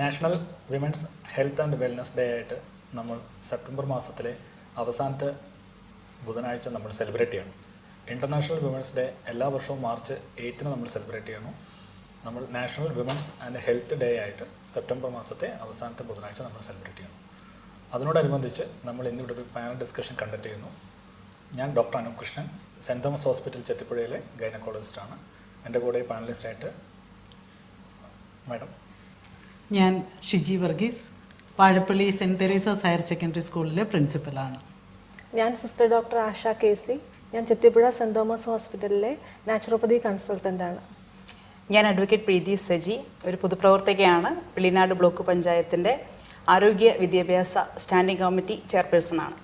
National women's health and wellness day ആയിട്ട് നമ്മൾ September മാസത്തിലെ അവസാനത്തെ ബുധനാഴ്ച നമ്മൾ സെലിബ്രേറ്റ് ചെയ്യണം. ഇൻ്റർനാഷണൽ വിമൻസ് ഡേ എല്ലാ വർഷവും മാർച്ച് 8 നമ്മൾ സെലിബ്രേറ്റ് ചെയ്യണം. നമ്മൾ national women's and health day ആയിട്ട് സെപ്റ്റംബർ മാസത്തെ അവസാനത്തെ ബുധനാഴ്ച നമ്മൾ സെലിബ്രേറ്റ് ചെയ്യണം. അതിനോടനുബന്ധിച്ച് നമ്മൾ ഇന്നിവിടെ ഒരു പാനൽ ഡിസ്കഷൻ കണ്ടക്ട് ചെയ്യുന്നു. ഞാൻ doctor Anoop Krishnan, saint Thomas hospital ചെത്തിപ്പുഴയിലെ ഗൈനക്കോളജിസ്റ്റാണ്. എൻ്റെ കൂടെ പാനലിസ്റ്റായിട്ട് മാഡം. ഞാൻ Shiji Varghese, Vazhappally saint Teresa's higher secondary സ്കൂളിലെ പ്രിൻസിപ്പലാണ്. ഞാൻ സിസ്റ്റർ ഡോക്ടർ ആശ KC, ഞാൻ ചെത്തിപ്പുഴ സെൻറ് തോമസ് ഹോസ്പിറ്റലിലെ നാച്ചുറോപ്പതി കൺസൾട്ടൻ്റാണ്. ഞാൻ അഡ്വക്കേറ്റ് പ്രീതി സജി, ഒരു പൊതുപ്രവർത്തകയാണ്. വെള്ളിനാട് ബ്ലോക്ക് പഞ്ചായത്തിൻ്റെ ആരോഗ്യ വിദ്യാഭ്യാസ സ്റ്റാൻഡിംഗ് കമ്മിറ്റി ചെയർപേഴ്സണാണ്.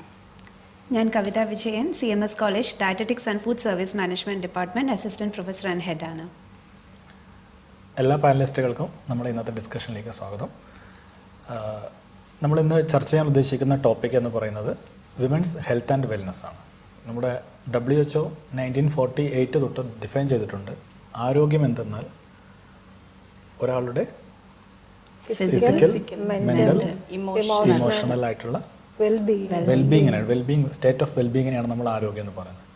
ഞാൻ Kavitha Vijayan, CMS college dietetics and food service management department assistant professor and ഹെഡാണ്. എല്ലാ പാനലിസ്റ്റുകൾക്കും നമ്മുടെ ഇന്നത്തെ ഡിസ്കഷനിലേക്ക് സ്വാഗതം. നമ്മളിന്ന് ചർച്ച ചെയ്യാൻ ഉദ്ദേശിക്കുന്ന ടോപ്പിക് എന്ന് പറയുന്നത് വിമൻസ് ഹെൽത്ത് ആൻഡ് വെൽനസ് ആണ്. നമ്മുടെ WHO 1948 തൊട്ട് ഡിഫൈൻ ചെയ്തിട്ടുണ്ട്. ആരോഗ്യം എന്തെന്നാൽ ഒരാളുടെ ഫിസിക്കൽ, മെൻ്റൽ, ഇമോഷണൽ ആയിട്ടുള്ള വെൽബീയിങ്ങിനാണ്, സ്റ്റേറ്റ് ഓഫ് വെൽബീയിങ്ങിനെയാണ് നമ്മൾ ആരോഗ്യം എന്ന് പറയുന്നത്.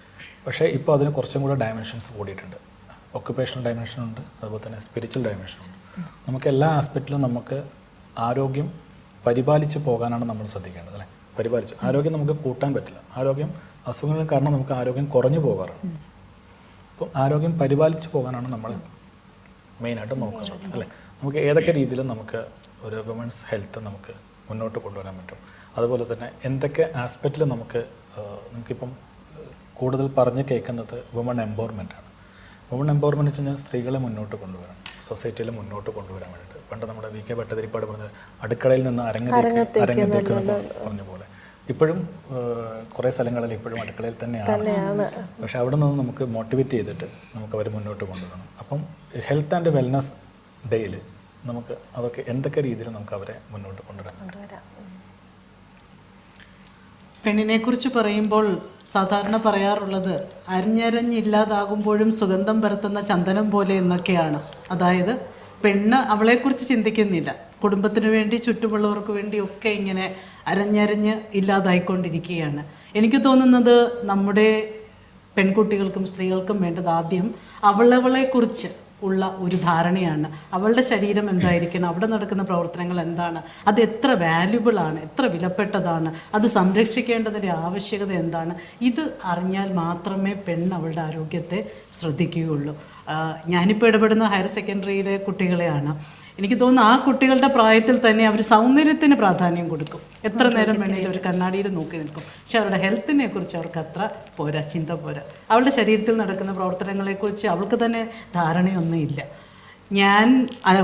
പക്ഷേ ഇപ്പോൾ അതിന് കുറച്ചും കൂടെ ഡയമെൻഷൻസ് കൂടിയിട്ടുണ്ട്. ഒക്കുപേഷണൽ ഡയമെൻഷൻ ഉണ്ട്, അതുപോലെ തന്നെ സ്പിരിച്വൽ ഡയമെൻഷൻ ഉണ്ട്. നമുക്ക് എല്ലാ ആസ്പെക്റ്റിലും നമുക്ക് ആരോഗ്യം പരിപാലിച്ച് പോകാനാണ് നമ്മൾ ശ്രദ്ധിക്കേണ്ടത്, അല്ലേ? ആരോഗ്യം നമുക്ക് കൂട്ടാൻ പറ്റില്ല. ആരോഗ്യം അസുഖങ്ങൾ കാരണം നമുക്ക് ആരോഗ്യം കുറഞ്ഞു പോകാറാണ്. അപ്പം ആരോഗ്യം പരിപാലിച്ച് പോകാനാണ് നമ്മൾ മെയിനായിട്ട് നോക്കുന്നത്, അല്ലേ? നമുക്ക് ഏതൊക്കെ രീതിയിലും നമുക്ക് ഒരു വിമൻസ് ഹെൽത്ത് നമുക്ക് മുന്നോട്ട് കൊണ്ടുവരാൻ പറ്റും. അതുപോലെ തന്നെ എന്തൊക്കെ ആസ്പെക്റ്റിൽ നമുക്കിപ്പം കൂടുതൽ പറഞ്ഞ് കേൾക്കുന്നത് വുമൺ എംപവർമെൻ്റ് ആണ്. വുമൺ എംപവർമെൻറ്റ് വെച്ച് കഴിഞ്ഞാൽ സ്ത്രീകളെ മുന്നോട്ട് കൊണ്ടുവരണം, സൊസൈറ്റിയിൽ മുന്നോട്ട് കൊണ്ടുവരാൻ വേണ്ടിയിട്ട്. പണ്ട് നമ്മുടെ VK ഭട്ടതിരിപ്പാട് പറഞ്ഞത് അടുക്കളയിൽ നിന്ന് അരങ്ങത്തേക്ക് പറഞ്ഞ പോലെ ഇപ്പോഴും കുറേ സ്ഥലങ്ങളിൽ ഇപ്പോഴും അടുക്കളയിൽ തന്നെയാണ്. പക്ഷെ അവിടെ നിന്ന് നമുക്ക് മോട്ടിവേറ്റ് ചെയ്തിട്ട് നമുക്ക് അവർ മുന്നോട്ട് കൊണ്ടുവരണം. അപ്പം ഹെൽത്ത് ആൻഡ് വെൽനസ് ഡേയിൽ നമുക്ക് അവർക്ക് എന്തൊക്കെ രീതിയിൽ നമുക്ക് അവരെ മുന്നോട്ട് കൊണ്ടുവരാൻ. പെണ്ണിനെക്കുറിച്ച് പറയുമ്പോൾ സാധാരണ പറയാറുള്ളത് അരിഞ്ഞരഞ്ഞില്ലാതാകുമ്പോഴും സുഗന്ധം പരത്തുന്ന ചന്ദനം പോലെ എന്നൊക്കെയാണ്. അതായത് പെണ്ണ് അവളെക്കുറിച്ച് ചിന്തിക്കുന്നില്ല, കുടുംബത്തിന് വേണ്ടി ചുറ്റുമുള്ളവർക്ക് വേണ്ടി ഒക്കെ ഇങ്ങനെ അരഞ്ഞരഞ്ഞ് ഇല്ലാതായിക്കൊണ്ടിരിക്കുകയാണ്. എനിക്ക് തോന്നുന്നത് നമ്മുടെ പെൺകുട്ടികൾക്കും സ്ത്രീകൾക്കും വേണ്ടത് ആദ്യം അവളവളെക്കുറിച്ച് ഉള്ള ഒരു ധാരണയാണ്. അവളുടെ ശരീരം എന്തായിരിക്കണം, അവിടെ നടക്കുന്ന പ്രവർത്തനങ്ങൾ എന്താണ്, അത് എത്ര വാല്യുബിളാണ്, എത്ര വിലപ്പെട്ടതാണ്, അത് സംരക്ഷിക്കേണ്ടതിൻ്റെ ആവശ്യകത എന്താണ്, ഇത് അറിഞ്ഞാൽ മാത്രമേ പെണ്ണ് അവളുടെ ആരോഗ്യത്തെ ശ്രദ്ധിക്കുകയുള്ളൂ. ഞാനിപ്പോൾ ഇടപെടുന്ന ഹയർ സെക്കൻഡറിയിലെ കുട്ടികളെയാണ്. എനിക്ക് തോന്നുന്നു ആ കുട്ടികളുടെ പ്രായത്തിൽ തന്നെ അവർ സൗന്ദര്യത്തിന് പ്രാധാന്യം കൊടുക്കും. എത്ര നേരം വേണമെങ്കിലും അവർ കണ്ണാടിയിൽ നോക്കി നിൽക്കും. പക്ഷെ അവരുടെ ഹെൽത്തിനെ കുറിച്ച് അവർക്ക് അത്ര പോരാ, ചിന്ത പോരാ. അവളുടെ ശരീരത്തിൽ നടക്കുന്ന പ്രവർത്തനങ്ങളെക്കുറിച്ച് അവൾക്ക് തന്നെ ധാരണയൊന്നും ഇല്ല. ഞാൻ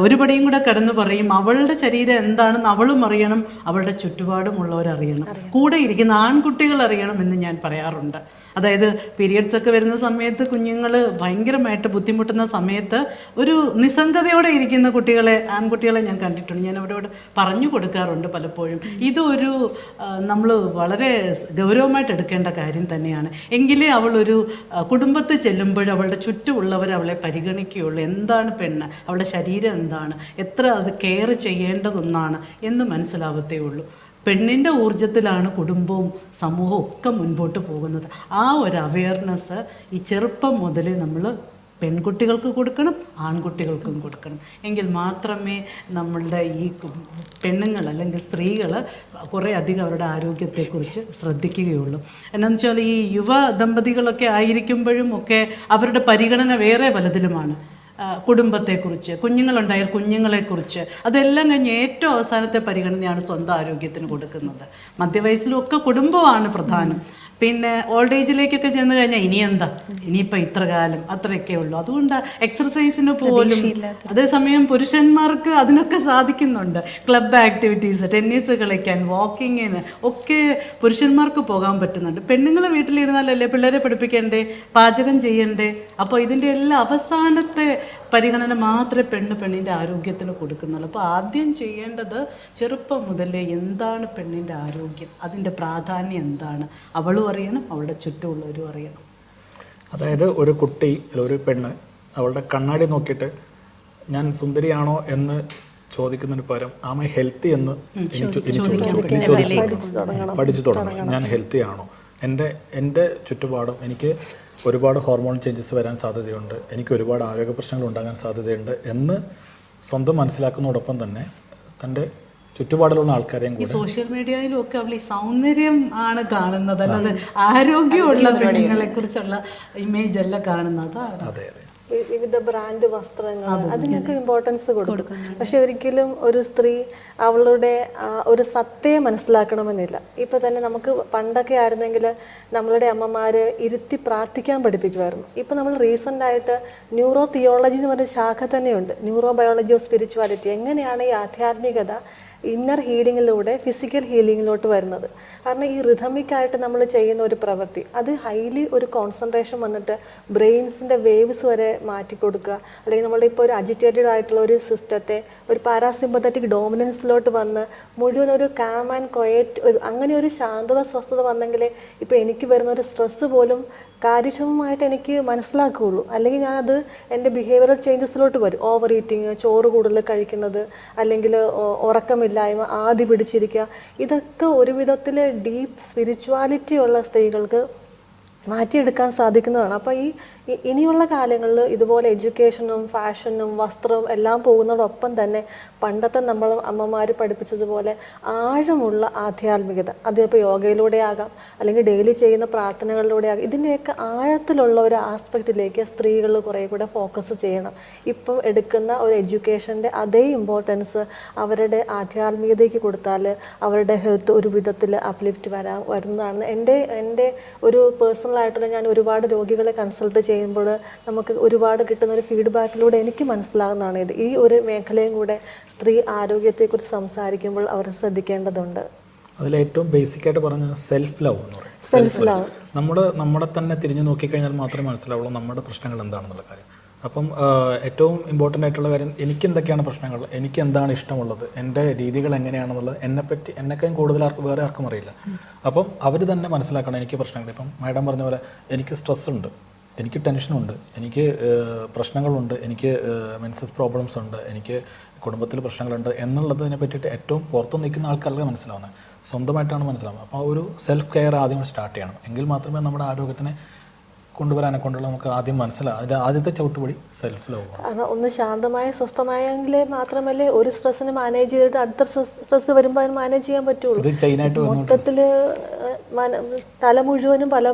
ഒരു പടിയും കൂടെ കടന്നു പറയും, അവളുടെ ശരീരം എന്താണെന്ന് അവളും അറിയണം, അവളുടെ ചുറ്റുപാടുമുള്ളവരറിയണം, കൂടെ ഇരിക്കുന്ന ആൺകുട്ടികൾ അറിയണം എന്ന് ഞാൻ പറയാറുണ്ട്. അതായത് പീരിയഡ്സ് ഒക്കെ വരുന്ന സമയത്ത് കുഞ്ഞുങ്ങൾ ഭയങ്കരമായിട്ട് ബുദ്ധിമുട്ടുന്ന സമയത്ത് ഒരു നിസ്സംഗതയോടെ ഇരിക്കുന്ന ആൺകുട്ടികളെ ഞാൻ കണ്ടിട്ടുണ്ട്. ഞാൻ അവരോട് പറഞ്ഞു കൊടുക്കാറുണ്ട് പലപ്പോഴും. ഇതൊരു നമ്മൾ വളരെ ഗൗരവമായിട്ട് എടുക്കേണ്ട കാര്യം തന്നെയാണ്. എങ്കിലേ അവളൊരു കുടുംബത്തിൽ ചെല്ലുമ്പോൾ അവളുടെ ചുറ്റുമുള്ളവർ അവളെ പരിഗണിക്കുകയുള്ളൂ. എന്താണ് പെണ്ണ്, അവളുടെ ശരീരം എന്താണ്, എത്ര അത് കെയർ ചെയ്യേണ്ടതൊന്നാണ് എന്ന് മനസ്സിലാവത്തേ ഉള്ളൂ. പെണ്ണിൻ്റെ ഊർജ്ജത്തിലാണ് കുടുംബവും സമൂഹവും ഒക്കെ മുൻപോട്ട് പോകുന്നത്. ആ ഒരു അവയർനെസ് ഈ ചെറുപ്പം മുതലേ നമ്മൾ പെൺകുട്ടികൾക്ക് കൊടുക്കണം, ആൺകുട്ടികൾക്കും കൊടുക്കണം. എങ്കിൽ മാത്രമേ നമ്മളുടെ ഈ പെണ്ണുങ്ങൾ അല്ലെങ്കിൽ സ്ത്രീകൾ കുറേ അധികം അവരുടെ ആരോഗ്യത്തെക്കുറിച്ച് ശ്രദ്ധിക്കുകയുള്ളൂ. എന്നാന്ന് വെച്ചാൽ ഈ യുവ ദമ്പതികളൊക്കെ ആയിരിക്കുമ്പോഴും ഒക്കെ അവരുടെ പരിഗണന വേറെ പലതിലുമാണ്. കുടുംബത്തെക്കുറിച്ച്, കുഞ്ഞുങ്ങളുണ്ടായാൽ കുഞ്ഞുങ്ങളെക്കുറിച്ച്, അതെല്ലാം കഴിഞ്ഞ് ഏറ്റവും അവസാനത്തെ പരിഗണനയാണ് സ്വന്തം ആരോഗ്യത്തിന് കൊടുക്കുന്നത്. മധ്യവയസ്സിലും ഒക്കെ കുടുംബമാണ് പ്രധാനം. പിന്നെ ഓൾഡ് ഏജിലേക്കൊക്കെ ചെന്ന് കഴിഞ്ഞാൽ ഇനി എന്താ, ഇനിയിപ്പോൾ ഇത്ര കാലം അത്രയൊക്കെ ഉള്ളൂ. അതുകൊണ്ട് എക്സർസൈസിന് പോലും, അതേസമയം പുരുഷന്മാർക്ക് അതിനൊക്കെ സാധിക്കുന്നുണ്ട്. ക്ലബ് ആക്ടിവിറ്റീസ്, ടെന്നീസ് കളിക്കാൻ, വാക്കിങ്ങിന് ഒക്കെ പുരുഷന്മാർക്ക് പോകാൻ പറ്റുന്നുണ്ട്. പെണ്ണുങ്ങൾ വീട്ടിലിരുന്നാലല്ലേ പിള്ളേരെ പഠിപ്പിക്കണ്ടേ, പാചകം ചെയ്യണ്ടേ. അപ്പോൾ ഇതിൻ്റെ എല്ലാ അവസാനത്തെ പരിഗണന മാത്രമേ പെണ്ണിൻ്റെ ആരോഗ്യത്തിന് കൊടുക്കുന്നുള്ളൂ. അപ്പോൾ ആദ്യം ചെയ്യേണ്ടത് ചെറുപ്പം മുതലേ എന്താണ് പെണ്ണിൻ്റെ ആരോഗ്യം, അതിൻ്റെ പ്രാധാന്യം എന്താണ്, അവളും അറിയണം, അവളുടെ ചുറ്റുമുള്ളവരും അറിയണം. അതായത് ഒരു കുട്ടി, ഒരു പെണ്ണ് അവളുടെ കണ്ണാടി നോക്കിയിട്ട് ഞാൻ സുന്ദരിയാണോ എന്ന് ചോദിക്കുന്നതിന് പകരം ആം ഐ ഹെൽത്തി എന്ന് പഠിച്ചു തുടങ്ങണം. ഞാൻ ഹെൽത്തി ആണോ, എൻ്റെ ചുറ്റുപാടും എനിക്ക് ഒരുപാട് ഹോർമോൺ ചേഞ്ചസ് വരാൻ സാധ്യതയുണ്ട്, എനിക്ക് ഒരുപാട് ആരോഗ്യ പ്രശ്നങ്ങൾ ഉണ്ടാകാൻ സാധ്യതയുണ്ട് എന്ന് സ്വന്തം മനസ്സിലാക്കുന്നതോടൊപ്പം തന്നെ തൻ്റെ ചുറ്റുപാടിലുള്ള ആൾക്കാരെയും ഈ കൂടെ സോഷ്യൽ മീഡിയയിലും ഒക്കെ അവൾ ഈ സൗന്ദര്യം ആണ് കാണുന്നത്, അല്ലാതെ ആരോഗ്യമുള്ള പെണ്ണുങ്ങളെ കുറിച്ചുള്ള ഇമേജ് അല്ല കാണുന്നത്. അതെ അതെ വിവിധ ബ്രാൻഡ് വസ്ത്രങ്ങൾ അതിനൊക്കെ ഇമ്പോർട്ടൻസ് കൊടുക്കും. പക്ഷെ ഒരിക്കലും ഒരു സ്ത്രീ അവളുടെ ഒരു സത്തയെ മനസ്സിലാക്കണമെന്നില്ല. ഇപ്പൊ തന്നെ നമുക്ക് പണ്ടൊക്കെ ആയിരുന്നെങ്കിൽ നമ്മളുടെ അമ്മമാര് ഇരുത്തി പ്രാർത്ഥിക്കാൻ പഠിപ്പിക്കുമായിരുന്നു. ഇപ്പൊ നമ്മൾ റീസെന്റ് ആയിട്ട് ന്യൂറോ തിയോളജി എന്ന് പറഞ്ഞ ശാഖ തന്നെയുണ്ട്, ന്യൂറോ ബയോളജി ഓഫ് സ്പിരിച്വാലിറ്റി. എങ്ങനെയാണ് ഈ ആധ്യാത്മികത ഇന്നർ ഹീലിങ്ങിലൂടെ ഫിസിക്കൽ ഹീലിങ്ങിലോട്ട് വരുന്നത്. കാരണം ഈ റിഥമിക്കായിട്ട് നമ്മൾ ചെയ്യുന്ന ഒരു പ്രവൃത്തി അത് ഹൈലി ഒരു കോൺസെൻട്രേഷൻ വന്നിട്ട് ബ്രെയിൻസിൻ്റെ വേവ്സ് വരെ മാറ്റി കൊടുക്കുക, അല്ലെങ്കിൽ നമ്മളുടെ ഇപ്പോൾ ഒരു അജിറ്റേറ്റഡ് ആയിട്ടുള്ള ഒരു സിസ്റ്റത്തെ ഒരു പാരാസിമ്പത്തറ്റിക് ഡോമിനൻസിലോട്ട് വന്ന് മുഴുവൻ ഒരു കാം ആൻഡ് ക്വയറ്റ് അങ്ങനെ ഒരു ശാന്തത സ്വസ്ഥത വന്നെങ്കിലേ ഇപ്പോൾ എനിക്ക് വരുന്ന ഒരു സ്ട്രെസ്സ് പോലും കാര്യക്ഷമമായിട്ട് എനിക്ക് മനസ്സിലാക്കുകയുള്ളൂ. അല്ലെങ്കിൽ ഞാനത് എൻ്റെ ബിഹേവിയറൽ ചേഞ്ചസിലോട്ട് വരും. ഓവർ ഈറ്റിങ്, ചോറ് കൂടുതൽ കഴിക്കുന്നത്, അല്ലെങ്കിൽ ഉറക്കമില്ലായ്മ, ആദി പിടിച്ചിരിക്കുക, ഇതൊക്കെ ഒരു വിധത്തിൽ ഡീപ്പ് സ്പിരിച്വാലിറ്റി ഉള്ള സ്ത്രീകൾക്ക് മാറ്റിയെടുക്കാൻ സാധിക്കുന്നതാണ്. അപ്പോൾ ഈ ഇനിയുള്ള കാലങ്ങളിൽ ഇതുപോലെ എഡ്യൂക്കേഷനും ഫാഷനും വസ്ത്രവും എല്ലാം പോകുന്നതോടൊപ്പം തന്നെ പണ്ടത്തെ നമ്മൾ അമ്മമാർ പഠിപ്പിച്ചതുപോലെ ആഴമുള്ള ആധ്യാത്മികത, അതിപ്പോൾ യോഗയിലൂടെ ആകാം, അല്ലെങ്കിൽ ഡെയിലി ചെയ്യുന്ന പ്രാർത്ഥനകളിലൂടെ ആകാം, ഇതിൻ്റെയൊക്കെ ആഴത്തിലുള്ള ഒരു ആസ്പെക്റ്റിലേക്ക് സ്ത്രീകൾ കുറേ കൂടെ ഫോക്കസ് ചെയ്യണം. ഇപ്പം എടുക്കുന്ന ഒരു എഡ്യൂക്കേഷൻ്റെ അതേ ഇമ്പോർട്ടൻസ് അവരുടെ ആധ്യാത്മികതയ്ക്ക് കൊടുത്താൽ അവരുടെ ഹെൽത്ത് ഒരു വിധത്തിൽ അപ്ലിഫ്റ്റ് വരുന്നതാണ് എൻ്റെ ഒരു പേഴ്സണലായിട്ടുള്ള ഞാൻ ഒരുപാട് രോഗികളെ കൺസൾട്ട് ചെയ്യുമ്പോൾ നമുക്ക് ഒരുപാട് കിട്ടുന്ന ഒരു ഫീഡ്ബാക്കിലൂടെ എനിക്ക് മനസ്സിലാകുന്നതാണ് ഇത്. ഈ ഒരു മേഖലയും കൂടെ സ്ത്രീ ആരോഗ്യത്തെക്കുറിച്ച് സംസാരിക്കുമ്പോൾ അവർ ശ്രദ്ധിക്കേണ്ടതുണ്ട്. അതിലേറ്റവും ബേസിക്കായിട്ട് പറഞ്ഞ സെൽഫ് ലവ് എന്ന് പറയും. സെൽഫ് ലവ് നമ്മളെ തന്നെ തിരിഞ്ഞു നോക്കിക്കഴിഞ്ഞാൽ മാത്രമേ മനസ്സിലാവുള്ളൂ നമ്മുടെ പ്രശ്നങ്ങൾ എന്താണെന്നുള്ള കാര്യം. അപ്പം ഏറ്റവും ഇമ്പോർട്ടൻ്റ് ആയിട്ടുള്ള കാര്യം എനിക്ക് എന്തൊക്കെയാണ് പ്രശ്നങ്ങൾ, എനിക്ക് എന്താണ് ഇഷ്ടമുള്ളത്, എൻ്റെ രീതികൾ എങ്ങനെയാണെന്നുള്ളത് എന്നെക്കാളും കൂടുതൽ വേറെ ആർക്കും അറിയില്ല. അപ്പം അവർ തന്നെ മനസ്സിലാക്കണം എനിക്ക് പ്രശ്നങ്ങൾ. ഇപ്പം മാഡം പറഞ്ഞ പോലെ എനിക്ക് സ്ട്രെസ് ഉണ്ട്, എനിക്ക് ടെൻഷനുണ്ട്, എനിക്ക് പ്രശ്നങ്ങളുണ്ട്, എനിക്ക് മെൻസസ് പ്രോബ്ലംസ് ഉണ്ട്, എനിക്ക് കുടുംബത്തിൽ പ്രശ്നങ്ങളുണ്ട് എന്നുള്ളതിനെ പറ്റിയിട്ട് ഏറ്റവും പുറത്തു നിൽക്കുന്ന ആൾക്കാർക്ക് മനസ്സിലാവുന്നത്, സ്വന്തമായിട്ടാണ് മനസ്സിലാവുന്നത്. അപ്പോൾ ആ ഒരു സെൽഫ് കെയർ ആദ്യം സ്റ്റാർട്ട് ചെയ്യണം. എങ്കിൽ മാത്രമേ നമ്മുടെ ആരോഗ്യത്തിനെ കൊണ്ടുവരാനെ കൊണ്ടുള്ള നമുക്ക് ആദ്യം മനസ്സിലാവും. അതിൻ്റെ ആദ്യത്തെ ചവിട്ടുപടി സെൽഫ് ലവ് ആണ്. കാരണം ഒന്ന് ശാന്തമായ സ്വസ്ഥമായെങ്കിലേ മാത്രമല്ലേ ഒരു സ്ട്രെസ്സിന് മാനേജ് ചെയ്തിട്ട് അടുത്ത സ്ട്രെസ് വരുമ്പോൾ അതിന് മാനേജ് ചെയ്യാൻ പറ്റുള്ളൂ. ഇത് ചെയിനായിട്ട് മൊത്തത്തിൽ തല മുഴുവനും പല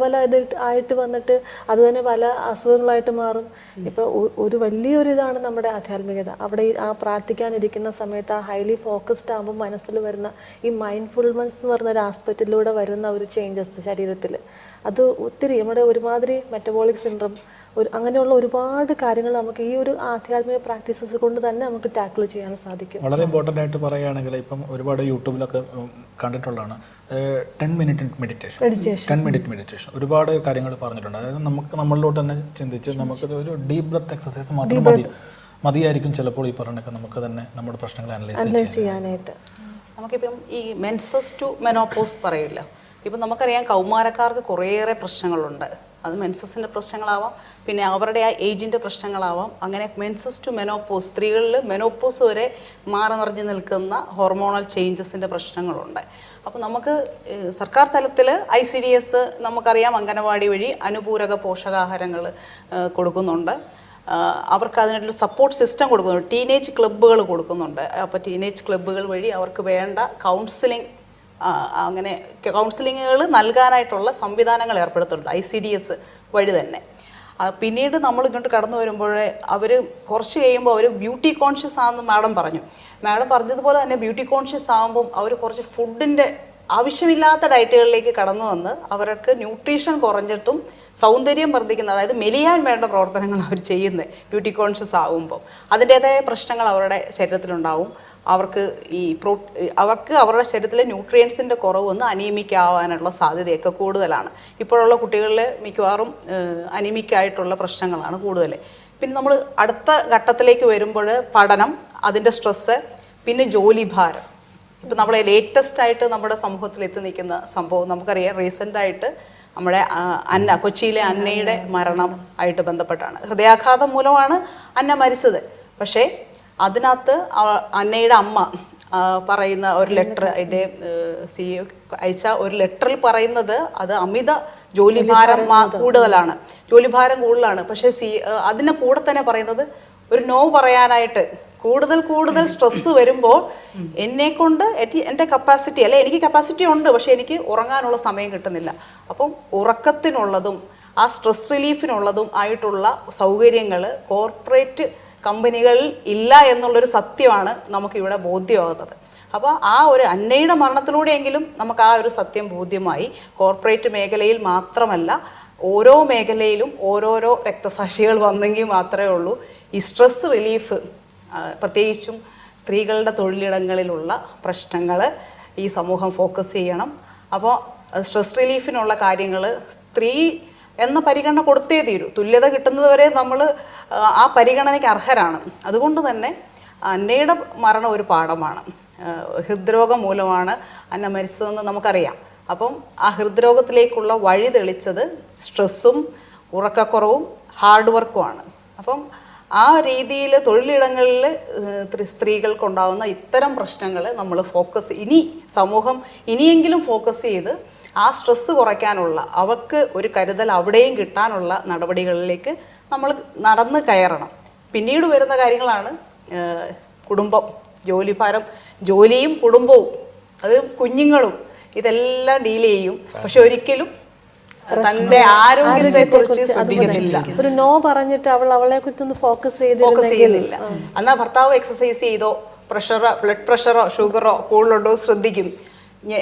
ആയിട്ട് വന്നിട്ട് അത് തന്നെ പല അസുഖങ്ങളായിട്ട് മാറും. ഇപ്പൊ ഒരു വലിയൊരു ഇതാണ് നമ്മുടെ ആധ്യാത്മികത. അവിടെ ആ പ്രാർത്ഥിക്കാനിരിക്കുന്ന സമയത്ത് ആ ഹൈലി ഫോക്കസ്ഡ് ആകുമ്പോൾ മനസ്സിൽ വരുന്ന ഈ മൈൻഡ്ഫുൾനെസ് എന്ന് പറഞ്ഞ ഒരു ആസ്പെക്റ്റിലൂടെ വരുന്ന ഒരു ചേഞ്ചസ് ശരീരത്തിൽ, അത് ഒത്തിരി നമ്മുടെ ഒരുമാതിരി മെറ്റബോളിക് സിൻഡ്രം അങ്ങനെയുള്ള ഒരുപാട് കാര്യങ്ങൾ നമുക്ക് ഈ ഒരു ആധ്യാത്മിക പ്രാക്ടീസസ് കൊണ്ട് തന്നെ നമുക്ക് ടാക്കിൾ ചെയ്യാൻ സാധിക്കും. വളരെ ഇമ്പോർട്ടൻ്റ് ആയിട്ട് പറയുകയാണെങ്കിൽ ഇപ്പം ഒരുപാട് യൂട്യൂബിലൊക്കെ കണ്ടിട്ടുള്ളതാണ് 10 മിനിറ്റ് മെഡിറ്റേഷൻ. 10 മിനിറ്റ് മെഡിറ്റേഷൻ ഒരുപാട് കാര്യങ്ങൾ പറഞ്ഞിട്ടുണ്ട്. അതായത് നമുക്ക് നമ്മളിലോട്ട് തന്നെ ചിന്തിച്ച് നമുക്ക് ഒരു ഡീപ് ബ്രത്ത് എക്സസൈസ് മാത്രം മതിയായിരിക്കും ചിലപ്പോൾ ഈ പറഞ്ഞൊക്കെ നമുക്ക് തന്നെ നമ്മുടെ പ്രശ്നങ്ങൾ അനലൈസ് ചെയ്യാനായിട്ട്. നമുക്കിപ്പം ഈ മെൻസസ് ടു മെനോപോസ് പറയില്ല. ഇപ്പം നമുക്കറിയാം കൗമാരക്കാർക്ക് കുറേയേറെ പ്രശ്നങ്ങളുണ്ട്. അത് മെൻസസിൻ്റെ പ്രശ്നങ്ങളാവാം, പിന്നെ അവരുടെ ആ ഏജിൻ്റെ പ്രശ്നങ്ങളാവാം. അങ്ങനെ മെൻസസ് ടു മെനോപോസ്, സ്ത്രീകളിൽ മെനോപോസ് വരെ മാറി മറിഞ്ഞ് നിൽക്കുന്ന ഹോർമോണൽ ചേഞ്ചസിൻ്റെ പ്രശ്നങ്ങളുണ്ട്. അപ്പോൾ നമുക്ക് സർക്കാർ തലത്തിൽ ICDS നമുക്കറിയാം അംഗനവാടി വഴി അനുപൂരക പോഷകാഹാരങ്ങൾ കൊടുക്കുന്നുണ്ട്. അവർക്ക് അതിനുള്ള സപ്പോർട്ട് സിസ്റ്റം കൊടുക്കുന്നുണ്ട്. ടീനേജ് ക്ലബ്ബുകൾ കൊടുക്കുന്നുണ്ട്. അപ്പോൾ ടീനേജ് ക്ലബ്ബുകൾ വഴി അവർക്ക് വേണ്ട കൗൺസിലിംഗ്, അങ്ങനെ കൗൺസിലിങ്ങുകൾ നൽകാനായിട്ടുള്ള സംവിധാനങ്ങൾ ഏർപ്പെടുത്തുന്നുണ്ട് ICDS വഴി തന്നെ. പിന്നീട് നമ്മൾ ഇങ്ങോട്ട് കടന്നു വരുമ്പോൾ അവർ കുറച്ച് കഴിയുമ്പോൾ അവർ ബ്യൂട്ടി കോൺഷ്യസ് ആണെന്ന് മാഡം പറഞ്ഞതുപോലെ തന്നെ ബ്യൂട്ടി കോൺഷ്യസ് ആകുമ്പം അവർ കുറച്ച് ഫുഡിൻ്റെ ആവശ്യമില്ലാത്ത ഡയറ്റുകളിലേക്ക് കടന്നു വന്ന് അവർക്ക് ന്യൂട്രീഷൻ കുറഞ്ഞിട്ടും സൗന്ദര്യം വർദ്ധിക്കുന്ന, അതായത് മെലിയാൻ വേണ്ട പ്രവർത്തനങ്ങൾ അവർ ചെയ്യുന്നത് ബ്യൂട്ടി കോൺഷ്യസ് ആകുമ്പോൾ അതിൻ്റേതായ പ്രശ്നങ്ങൾ അവരുടെ ശരീരത്തിലുണ്ടാവും. അവർക്ക് അവരുടെ ശരീരത്തിലെ ന്യൂട്രിയൻസിൻ്റെ കുറവ് വന്ന് അനീമിക് ആവാനുള്ള സാധ്യതയൊക്കെ കൂടുതലാണ്. ഇപ്പോഴുള്ള കുട്ടികളിൽ മിക്കവാറും അനീമിക് ആയിട്ടുള്ള പ്രശ്നങ്ങളാണ് കൂടുതൽ. പിന്നെ നമ്മൾ അടുത്ത ഘട്ടത്തിലേക്ക് വരുമ്പോൾ പഠനം, അതിൻ്റെ സ്ട്രെസ്സ്, പിന്നെ ജോലിഭാരം. ഇപ്പം നമ്മളെ ലേറ്റസ്റ്റ് ആയിട്ട് നമ്മുടെ സമൂഹത്തിൽ എത്തി നിൽക്കുന്ന സംഭവം നമുക്കറിയാം. റീസെൻ്റായിട്ട് നമ്മുടെ കൊച്ചിയിലെ അന്നയുടെ മരണം ആയിട്ട് ബന്ധപ്പെട്ടാണ്. ഹൃദയാഘാതം മൂലമാണ് അന്ന മരിച്ചത്. പക്ഷേ അതിനകത്ത് അന്നയുടെ അമ്മ പറയുന്ന ഒരു ലെറ്റർ, അതിൻ്റെ CEO അയച്ച ഒരു ലെറ്ററിൽ പറയുന്നത് അത് അമിത ജോലിഭാരം കൂടുതലാണ്, ജോലിഭാരം കൂടുതലാണ്. പക്ഷേ അതിൻ്റെ കൂടെ തന്നെ പറയുന്നത് ഒരു നോ പറയാനായിട്ട് കൂടുതൽ സ്ട്രെസ്സ് വരുമ്പോൾ എന്നെക്കൊണ്ട് എൻ്റെ കപ്പാസിറ്റി അല്ലെ, എനിക്ക് കപ്പാസിറ്റി ഉണ്ട്, പക്ഷേ എനിക്ക് ഉറങ്ങാനുള്ള സമയം കിട്ടുന്നില്ല. അപ്പം ഉറക്കത്തിനുള്ളതും ആ സ്ട്രെസ് റിലീഫിനുള്ളതും ആയിട്ടുള്ള സൗകര്യങ്ങൾ കോർപ്പറേറ്റ് കമ്പനികളിൽ ഇല്ല എന്നുള്ളൊരു സത്യമാണ് നമുക്കിവിടെ ബോധ്യമാകുന്നത്. അപ്പോൾ ആ ഒരു അന്നയുടെ മരണത്തിലൂടെയെങ്കിലും നമുക്ക് ആ ഒരു സത്യം ബോധ്യമായി. കോർപ്പറേറ്റ് മേഖലയിൽ മാത്രമല്ല, ഓരോ മേഖലയിലും ഓരോരോ രക്തസാക്ഷികൾ വന്നെങ്കിൽ മാത്രമേ ഉള്ളൂ ഈ സ്ട്രെസ് റിലീഫ്, പ്രത്യേകിച്ചും സ്ത്രീകളുടെ തൊഴിലിടങ്ങളിലുള്ള പ്രശ്നങ്ങൾ ഈ സമൂഹം ഫോക്കസ് ചെയ്യണം. അപ്പോൾ സ്ട്രെസ് റിലീഫിനുള്ള കാര്യങ്ങൾ സ്ത്രീ എന്ന പരിഗണന കൊടുത്തേ തീരൂ. തുല്യത കിട്ടുന്നത് വരെ നമ്മൾ ആ പരിഗണനയ്ക്ക് അർഹരാണ്. അതുകൊണ്ട് തന്നെ അന്നയുടെ മരണം ഒരു പാഠമാണ്. ഹൃദ്രോഗം മൂലമാണ് അന്ന മരിച്ചതെന്ന് നമുക്കറിയാം. അപ്പം ആ ഹൃദ്രോഗത്തിലേക്കുള്ള വഴി തെളിച്ചത് സ്ട്രെസ്സും ഉറക്കക്കുറവും ഹാർഡ് വർക്കുമാണ്. അപ്പം ആ രീതിയിൽ തൊഴിലിടങ്ങളിൽ സ്ത്രീകൾക്കുണ്ടാകുന്ന ഇത്തരം പ്രശ്നങ്ങൾ നമ്മൾ സമൂഹം ഇനിയെങ്കിലും ഫോക്കസ് ചെയ്ത് ആ സ്ട്രെസ്സ് കുറയ്ക്കാനുള്ള, അവർക്ക് ഒരു കരുതൽ അവിടെയും കിട്ടാനുള്ള നടപടികളിലേക്ക് നമ്മൾ നടന്ന് കയറണം. പിന്നീട് വരുന്ന കാര്യങ്ങളാണ് കുടുംബം, ജോലിഭാരം, ജോലിയും കുടുംബവും, അത് കുഞ്ഞുങ്ങളും, ഇതെല്ലാം ഡീൽ ചെയ്യും. പക്ഷെ ഒരിക്കലും തന്റെ ആരോഗ്യത്തെ കുറിച്ച് ശ്രദ്ധിക്കുന്നില്ല. ഒരു നോ പറഞ്ഞിട്ട് അവളെ കുറിച്ചൊന്ന് ഫോക്കസ് ചെയ്യുന്നില്ല. എന്നാ ഭർത്താവ് എക്സസൈസ് ചെയ്തോ, ബ്ലഡ് പ്രഷറോ ഷുഗറോ കൂടുതലുണ്ടോ ശ്രദ്ധിക്കും.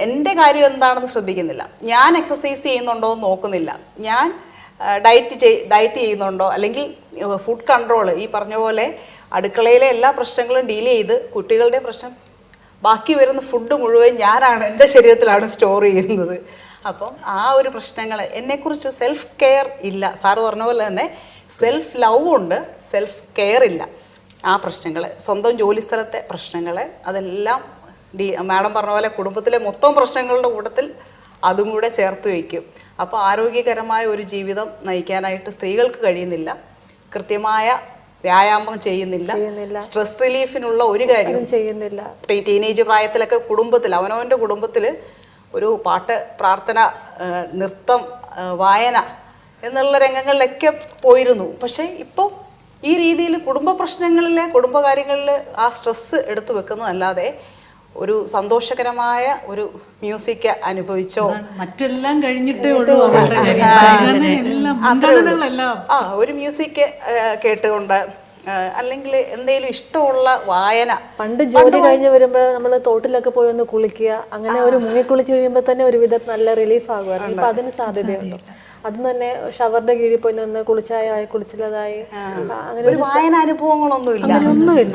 എൻ്റെ കാര്യം എന്താണെന്ന് ശ്രദ്ധിക്കുന്നില്ല. ഞാൻ എക്സസൈസ് ചെയ്യുന്നുണ്ടോ എന്ന് നോക്കുന്നില്ല. ഞാൻ ഡയറ്റ് ചെയ്യുന്നുണ്ടോ, അല്ലെങ്കിൽ ഫുഡ് കൺട്രോൾ, ഈ പറഞ്ഞ പോലെ അടുക്കളയിലെ എല്ലാ പ്രശ്നങ്ങളും ഡീൽ ചെയ്ത് കുട്ടികളുടെ പ്രശ്നം, ബാക്കി വരുന്ന ഫുഡ് മുഴുവൻ ഞാനാണ്, എൻ്റെ ശരീരത്തിലാണ് സ്റ്റോർ ചെയ്യുന്നത്. അപ്പം ആ ഒരു പ്രശ്നങ്ങൾ, എന്നെക്കുറിച്ച് സെൽഫ് കെയർ ഇല്ല. സാറ് പറഞ്ഞ പോലെ തന്നെ സെൽഫ് ലവ് ഉണ്ട്, സെൽഫ് കെയർ ഇല്ല. ആ പ്രശ്നങ്ങൾ, സ്വന്തം ജോലിസ്ഥലത്തെ പ്രശ്നങ്ങൾ, അതെല്ലാം മാഡം പറഞ്ഞ പോലെ കുടുംബത്തിലെ മൊത്തം പ്രശ്നങ്ങളുടെ കൂട്ടത്തിൽ അതും കൂടെ ചേർത്ത് വയ്ക്കും. അപ്പോൾ ആരോഗ്യകരമായ ഒരു ജീവിതം നയിക്കാനായിട്ട് സ്ത്രീകൾക്ക് കഴിയുന്നില്ല. കൃത്യമായ വ്യായാമം ചെയ്യുന്നില്ല. സ്ട്രെസ് റിലീഫിനുള്ള ഒരു കാര്യം ചെയ്യുന്നില്ല. ടീനേജ് പ്രായത്തിലൊക്കെ കുടുംബത്തിൽ, അവനവൻ്റെ കുടുംബത്തിൽ ഒരു പാട്ട്, പ്രാർത്ഥന, നൃത്തം, വായന എന്നുള്ള രംഗങ്ങളിലൊക്കെ പോയിരുന്നു. പക്ഷേ ഇപ്പോൾ ഈ രീതിയിൽ കുടുംബ പ്രശ്നങ്ങളിൽ, കുടുംബകാര്യങ്ങളിൽ ആ സ്ട്രെസ്സ് എടുത്തു വെക്കുന്നതല്ലാതെ ഒരു സന്തോഷകരമായ ഒരു മ്യൂസിക് അനുഭവിച്ചോ, മറ്റെല്ലാം കഴിഞ്ഞിട്ടേ ഉള്ളൂ ഒരു മ്യൂസിക് കേട്ടുകൊണ്ട്, അല്ലെങ്കിൽ എന്തെങ്കിലും ഇഷ്ടമുള്ള വായന. പണ്ട് ജോലി കഴിഞ്ഞ് വരുമ്പോൾ നമ്മൾ തോട്ടിലൊക്കെ പോയി ഒന്ന് കുളിക്കുക, അങ്ങനെ ഒരു മുങ്ങിക്കുളിച്ച് കഴിയുമ്പോൾ തന്നെ ഒരു വിധം നല്ല റിലീഫ് ആകുമായിരുന്നു. ഇപ്പൊ അതിന് സാധ്യതയുണ്ട്. അതും തന്നെ ഷവറിന്റെ കീഴിൽ പോയി നിന്ന് കുളിച്ചില്ലതായി അങ്ങനെ ഒരു വായന അനുഭവങ്ങളൊന്നുമില്ല.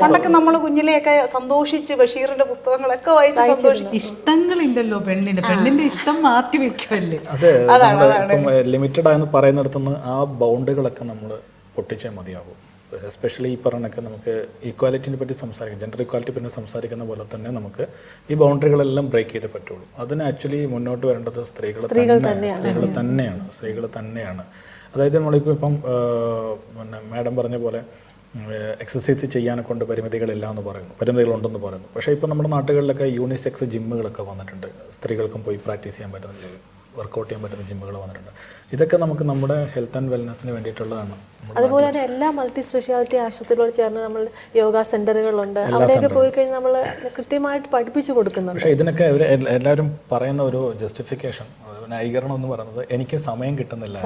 പണ്ടൊക്കെ നമ്മൾ കുഞ്ഞിലെയൊക്കെ സന്തോഷിച്ച് ബഷീറിന്റെ പുസ്തകങ്ങളൊക്കെ വായിച്ച് സന്തോഷിക്കും. ഇഷ്ടങ്ങളില്ലല്ലോ പെണ്ണിന്റെ ഇഷ്ടം മാറ്റി വെക്കുമല്ലേ. അതെ, ലിമിറ്റഡ് ആയെന്ന് പറയുന്നിടത്തുനിന്ന് ആ ബൗണ്ടുകളൊക്കെ നമ്മൾ പൊട്ടിച്ചേ മതിയാകും. എസ്പെഷ്യലി ഈ പറഞ്ഞൊക്കെ നമുക്ക് ഈക്വാലിറ്റിനെ പറ്റി സംസാരിക്കും, ജെൻഡർ ഈക്വാലിറ്റി പറ്റി സംസാരിക്കുന്ന പോലെ തന്നെ നമുക്ക് ഈ ബൗണ്ടറികളെല്ലാം ബ്രേക്ക് ചെയ്തേ പറ്റുള്ളൂ. അതിന് ആക്ച്വലി മുന്നോട്ട് വരേണ്ടത് സ്ത്രീകൾ തന്നെയാണ്. അതായത് നമ്മളിപ്പോൾ ഇപ്പം പിന്നെ മാഡം പറഞ്ഞ പോലെ എക്സസൈസ് ചെയ്യാനെ കൊണ്ട് പരിമിതികളില്ല എന്ന് പറയുന്നു, പരിമിതികളുണ്ടെന്ന് പറയുന്നു. പക്ഷേ ഇപ്പോൾ നമ്മുടെ നാട്ടുകളിലൊക്കെ യൂണിസെക്സ് ജിമ്മുകളൊക്കെ വന്നിട്ടുണ്ട്. സ്ത്രീകൾക്കും പോയി പ്രാക്ടീസ് ചെയ്യാൻ പറ്റുന്ന, വർക്കൗട്ട് ചെയ്യാൻ പറ്റുന്ന ജിമ്മുകൾ വന്നിട്ടുണ്ട്. ഇതൊക്കെ നമുക്ക് നമ്മുടെ ഹെൽത്ത് ആൻഡ് വെൽനെസ്സിന് വേണ്ടിയിട്ടുള്ളതാണ്. അതുപോലെ തന്നെ എല്ലാ മൾട്ടി സ്പെഷ്യാലിറ്റി ആശുപത്രികളോട് ചേർന്ന് നമ്മൾ യോഗ സെന്ററുകളുണ്ട്. അവിടെയൊക്കെ പോയി കഴിഞ്ഞാൽ നമ്മൾ കൃത്യമായിട്ട് പഠിപ്പിച്ചു കൊടുക്കുന്നുണ്ട്. പക്ഷേ ഇതിനൊക്കെ എല്ലാവരും പറയുന്ന ഒരു ജസ്റ്റിഫിക്കേഷൻ, ഒരു ന്യായീകരണം എന്ന് പറയുന്നത് എനിക്ക് സമയം കിട്ടുന്നില്ല.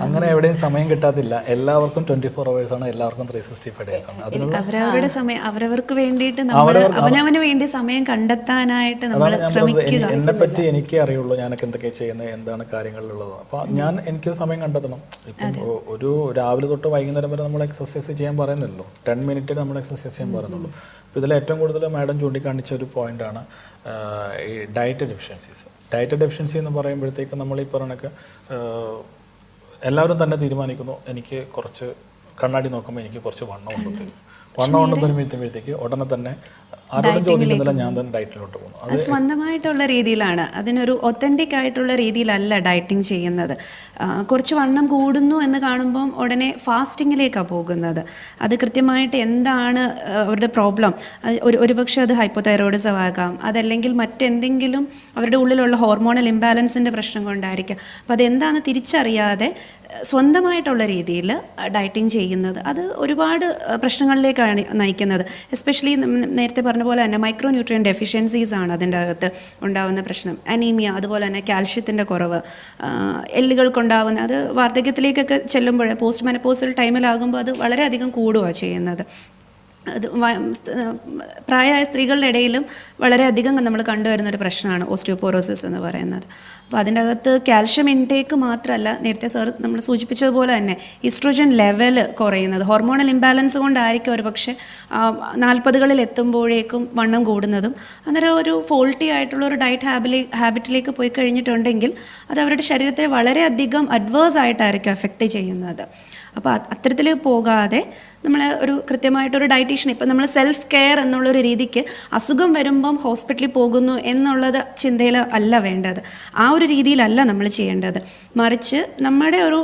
അങ്ങനെ എവിടെയും സമയം കിട്ടാത്തില്ല. എല്ലാവർക്കും 24 hours ആണ്, എല്ലാവർക്കും 365 days ആണ്. അവരവരുടെ സമയം അവരവർക്ക് വേണ്ടിയിട്ട് അവനവന് വേണ്ടി സമയം കണ്ടെത്താനായിട്ട് നമ്മൾ ശ്രമിക്കുക. എന്നെ പറ്റി എനിക്കേ അറിയുള്ളൂ, ഞാനൊക്കെ എന്തൊക്കെയാണ് ചെയ്യുന്നത്, എന്താണ് കാര്യങ്ങളിലുള്ളത്. അപ്പോൾ എനിക്കൊരു സമയം കണ്ടെത്തണം. ഇപ്പം ഒരു രാവിലെ തൊട്ട് വൈകുന്നേരം വരെ നമ്മൾ എക്സസൈസ് ചെയ്യാൻ പറയുന്നില്ലല്ലോ, 10 minute നമ്മൾ എക്സസൈസ് ചെയ്യാൻ പറയുന്നുള്ളൂ. അപ്പോൾ ഇതിൽ ഏറ്റവും കൂടുതൽ മാഡം ചൂണ്ടിക്കാണിച്ച ഒരു പോയിന്റാണ് ഈ ഡയറ്റ് ഡെഫിഷ്യൻസീസ്. ഡയറ്റ് ഡെഫിഷ്യൻസി എന്ന് പറയുമ്പോഴത്തേക്ക് നമ്മൾ ഈ പറഞ്ഞൊക്കെ എല്ലാവരും തന്നെ തീരുമാനിക്കുന്നു, എനിക്ക് കുറച്ച് കണ്ണാടി നോക്കുമ്പോൾ എനിക്ക് കുറച്ച് വണ്ണം ഉണ്ടെന്ന്. വണ്ണം ഉണ്ടെന്ന് വരുമ്പോഴത്തേക്ക് ഉടനെ തന്നെ ആരോടും ചോദിക്കുന്നില്ല, ഞാൻ തന്നെ ഡയറ്റിലോട്ട് പോകുന്നു. അത് സ്വന്തമായിട്ടുള്ള രീതിയിലാണ്, അതിനൊരു ഒത്തൻറ്റിക് ആയിട്ടുള്ള രീതിയിലല്ല ഡയറ്റിങ് ചെയ്യുന്നത്. കുറച്ച് വണ്ണം കൂടുന്നു എന്ന് കാണുമ്പം ഉടനെ ഫാസ്റ്റിങ്ങിലേക്കാണ് പോകുന്നത്. അത് കൃത്യമായിട്ട് എന്താണ് അവരുടെ പ്രോബ്ലം, ഒരുപക്ഷെ അത് ഹൈപ്പോതൈറോയിഡിസം ആകാം, അതല്ലെങ്കിൽ മറ്റെന്തെങ്കിലും അവരുടെ ഉള്ളിലുള്ള ഹോർമോണൽ ഇംബാലൻസിൻ്റെ പ്രശ്നം കൊണ്ടായിരിക്കാം. അപ്പോൾ അതെന്താണെന്ന് തിരിച്ചറിയാതെ സ്വന്തമായിട്ടുള്ള രീതിയിൽ ഡയറ്റിങ് ചെയ്യുന്നത് അത് ഒരുപാട് പ്രശ്നങ്ങളിലേക്കാണ് നയിക്കുന്നത്. എസ്പെഷ്യലി നേരത്തെ പറഞ്ഞ പോലെ തന്നെ മൈക്രോ ന്യൂട്രിയൻ ഡെഫിഷ്യൻസീസ് ആണ് അതിൻ്റെ അകത്ത് ഉണ്ടാകുന്ന പ്രശ്നം. അനീമിയ, അതുപോലെ തന്നെ കാൽഷ്യത്തിൻ്റെ കുറവ്, എല്ലുകൾക്കുണ്ടാകുന്ന, അത് വാർദ്ധക്യത്തിലേക്കൊക്കെ ചെല്ലുമ്പോൾ പോസ്റ്റ് മെനപ്പോസൽ ടൈമിലാകുമ്പോൾ അത് വളരെയധികം കൂടുകയാണ് ചെയ്യുന്നത്. അത് പ്രായമായ സ്ത്രീകളുടെ ഇടയിലും വളരെയധികം നമ്മൾ കണ്ടുവരുന്നൊരു പ്രശ്നമാണ് ഓസ്റ്റിയോപോറോസിസ് എന്ന് പറയുന്നത്. അപ്പോൾ അതിൻ്റെ അകത്ത് കാൽഷ്യം ഇൻടേക്ക് മാത്രമല്ല, നേരത്തെ സാർ നമ്മൾ സൂചിപ്പിച്ചതുപോലെ തന്നെ ഈസ്ട്രോജൻ ലെവൽ കുറയുന്നത്, ഹോർമോണൽ ഇംബാലൻസ് കൊണ്ടായിരിക്കും ഒരു പക്ഷേ 40കളിൽ എത്തുമ്പോഴേക്കും വണ്ണം കൂടുന്നതും. അന്നേരം ഒരു ഫോൾട്ടി ആയിട്ടുള്ള ഒരു ഡയറ്റ് ഹാബിറ്റിലേക്ക് പോയി കഴിഞ്ഞിട്ടുണ്ടെങ്കിൽ അത് അവരുടെ ശരീരത്തെ വളരെയധികം അഡ്വേഴ്സ് ആയിട്ടായിരിക്കും എഫക്റ്റ് ചെയ്യുന്നത്. അപ്പോൾ അത്തരത്തിൽ പോകാതെ നമ്മൾ ഒരു കൃത്യമായിട്ടൊരു ഡയറ്റീഷ്യൻ, ഇപ്പം നമ്മൾ സെൽഫ് കെയർ എന്നുള്ളൊരു രീതിക്ക് അസുഖം വരുമ്പം ഹോസ്പിറ്റലിൽ പോകുന്നു എന്നുള്ളത് ചിന്തയിൽ അല്ല വേണ്ടത്. ആ ഒരു രീതിയിലല്ല നമ്മൾ ചെയ്യേണ്ടത്. മറിച്ച് നമ്മുടെ ഒരു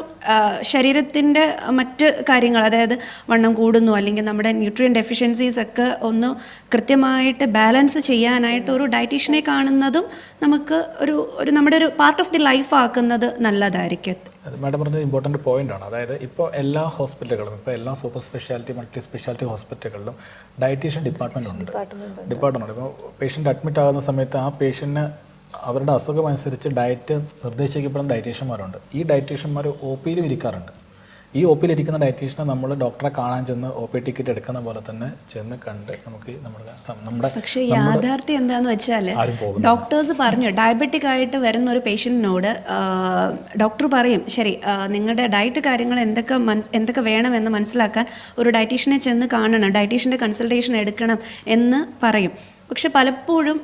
ശരീരത്തിൻ്റെ മറ്റ് കാര്യങ്ങൾ, അതായത് വണ്ണം കൂടുന്നു അല്ലെങ്കിൽ നമ്മുടെ ന്യൂട്രിയൻ ഡെഫിഷ്യൻസീസ് ഒക്കെ ഒന്ന് കൃത്യമായിട്ട് ബാലൻസ് ചെയ്യാനായിട്ട് ഒരു ഡയറ്റീഷ്യനെ കാണുന്നതും നമുക്ക് ഒരു നമ്മുടെ ഒരു പാർട്ട് ഓഫ് ദി ലൈഫ് ആക്കുന്നത് നല്ലതായിരിക്കും. മാഡം പറഞ്ഞത് ഇമ്പോർട്ടൻറ്റ് പോയിൻ്റാണ്. അതായത് ഇപ്പോൾ എല്ലാ ഹോസ്പിറ്റലുകളും, ഇപ്പോൾ എല്ലാ സൂപ്പർ സ്പെഷ്യാലിറ്റി മൾട്ടി സ്പെഷ്യാലിറ്റി ഹോസ്പിറ്റലുകളിലും ഡയറ്റീഷ്യൻ ഡിപ്പാർട്ട്മെൻ്റ് ഉണ്ട്. ഇപ്പോൾ പേഷ്യൻ്റ് അഡ്മിറ്റ് ആകുന്ന സമയത്ത് ആ പേഷ്യൻറ്റിന് അവരുടെ അസുഖം അനുസരിച്ച് ഡയറ്റ് നിർദ്ദേശിക്കപ്പെടുന്ന ഡയറ്റീഷ്യന്മാരുണ്ട്. ഈ ഡയറ്റീഷ്യന്മാർ ഒ പിയിലും ഇരിക്കാറുണ്ട്. ഈ ഒ പിയിൽ ഇരിക്കുന്ന ഡയറ്റീഷ്യനെ നമ്മൾ ഡോക്ടറെ കാണാൻ ചെന്ന് ഒ പി ടിക്കറ്റ് എടുക്കുന്ന പോലെ തന്നെ ചെന്ന് കണ്ട് നമുക്ക് നമ്മുടെ പക്ഷേ യാഥാർത്ഥ്യം എന്താണെന്ന് വെച്ചാൽ ഡോക്ടേഴ്സ് പറഞ്ഞു, ഡയബറ്റിക് ആയിട്ട് വരുന്ന ഒരു പേഷ്യൻറ്റിനോട് ഡോക്ടർ പറയും, ശരി നിങ്ങളുടെ ഡയറ്റ് കാര്യങ്ങൾ എന്തൊക്കെ വേണമെന്ന് മനസ്സിലാക്കാൻ ഒരു ഡയറ്റീഷ്യനെ ചെന്ന് കാണണം, ഡയറ്റീഷ്യൻ്റെ കൺസൾട്ടേഷൻ എടുക്കണം എന്ന് പറയും. പക്ഷെ പലപ്പോഴും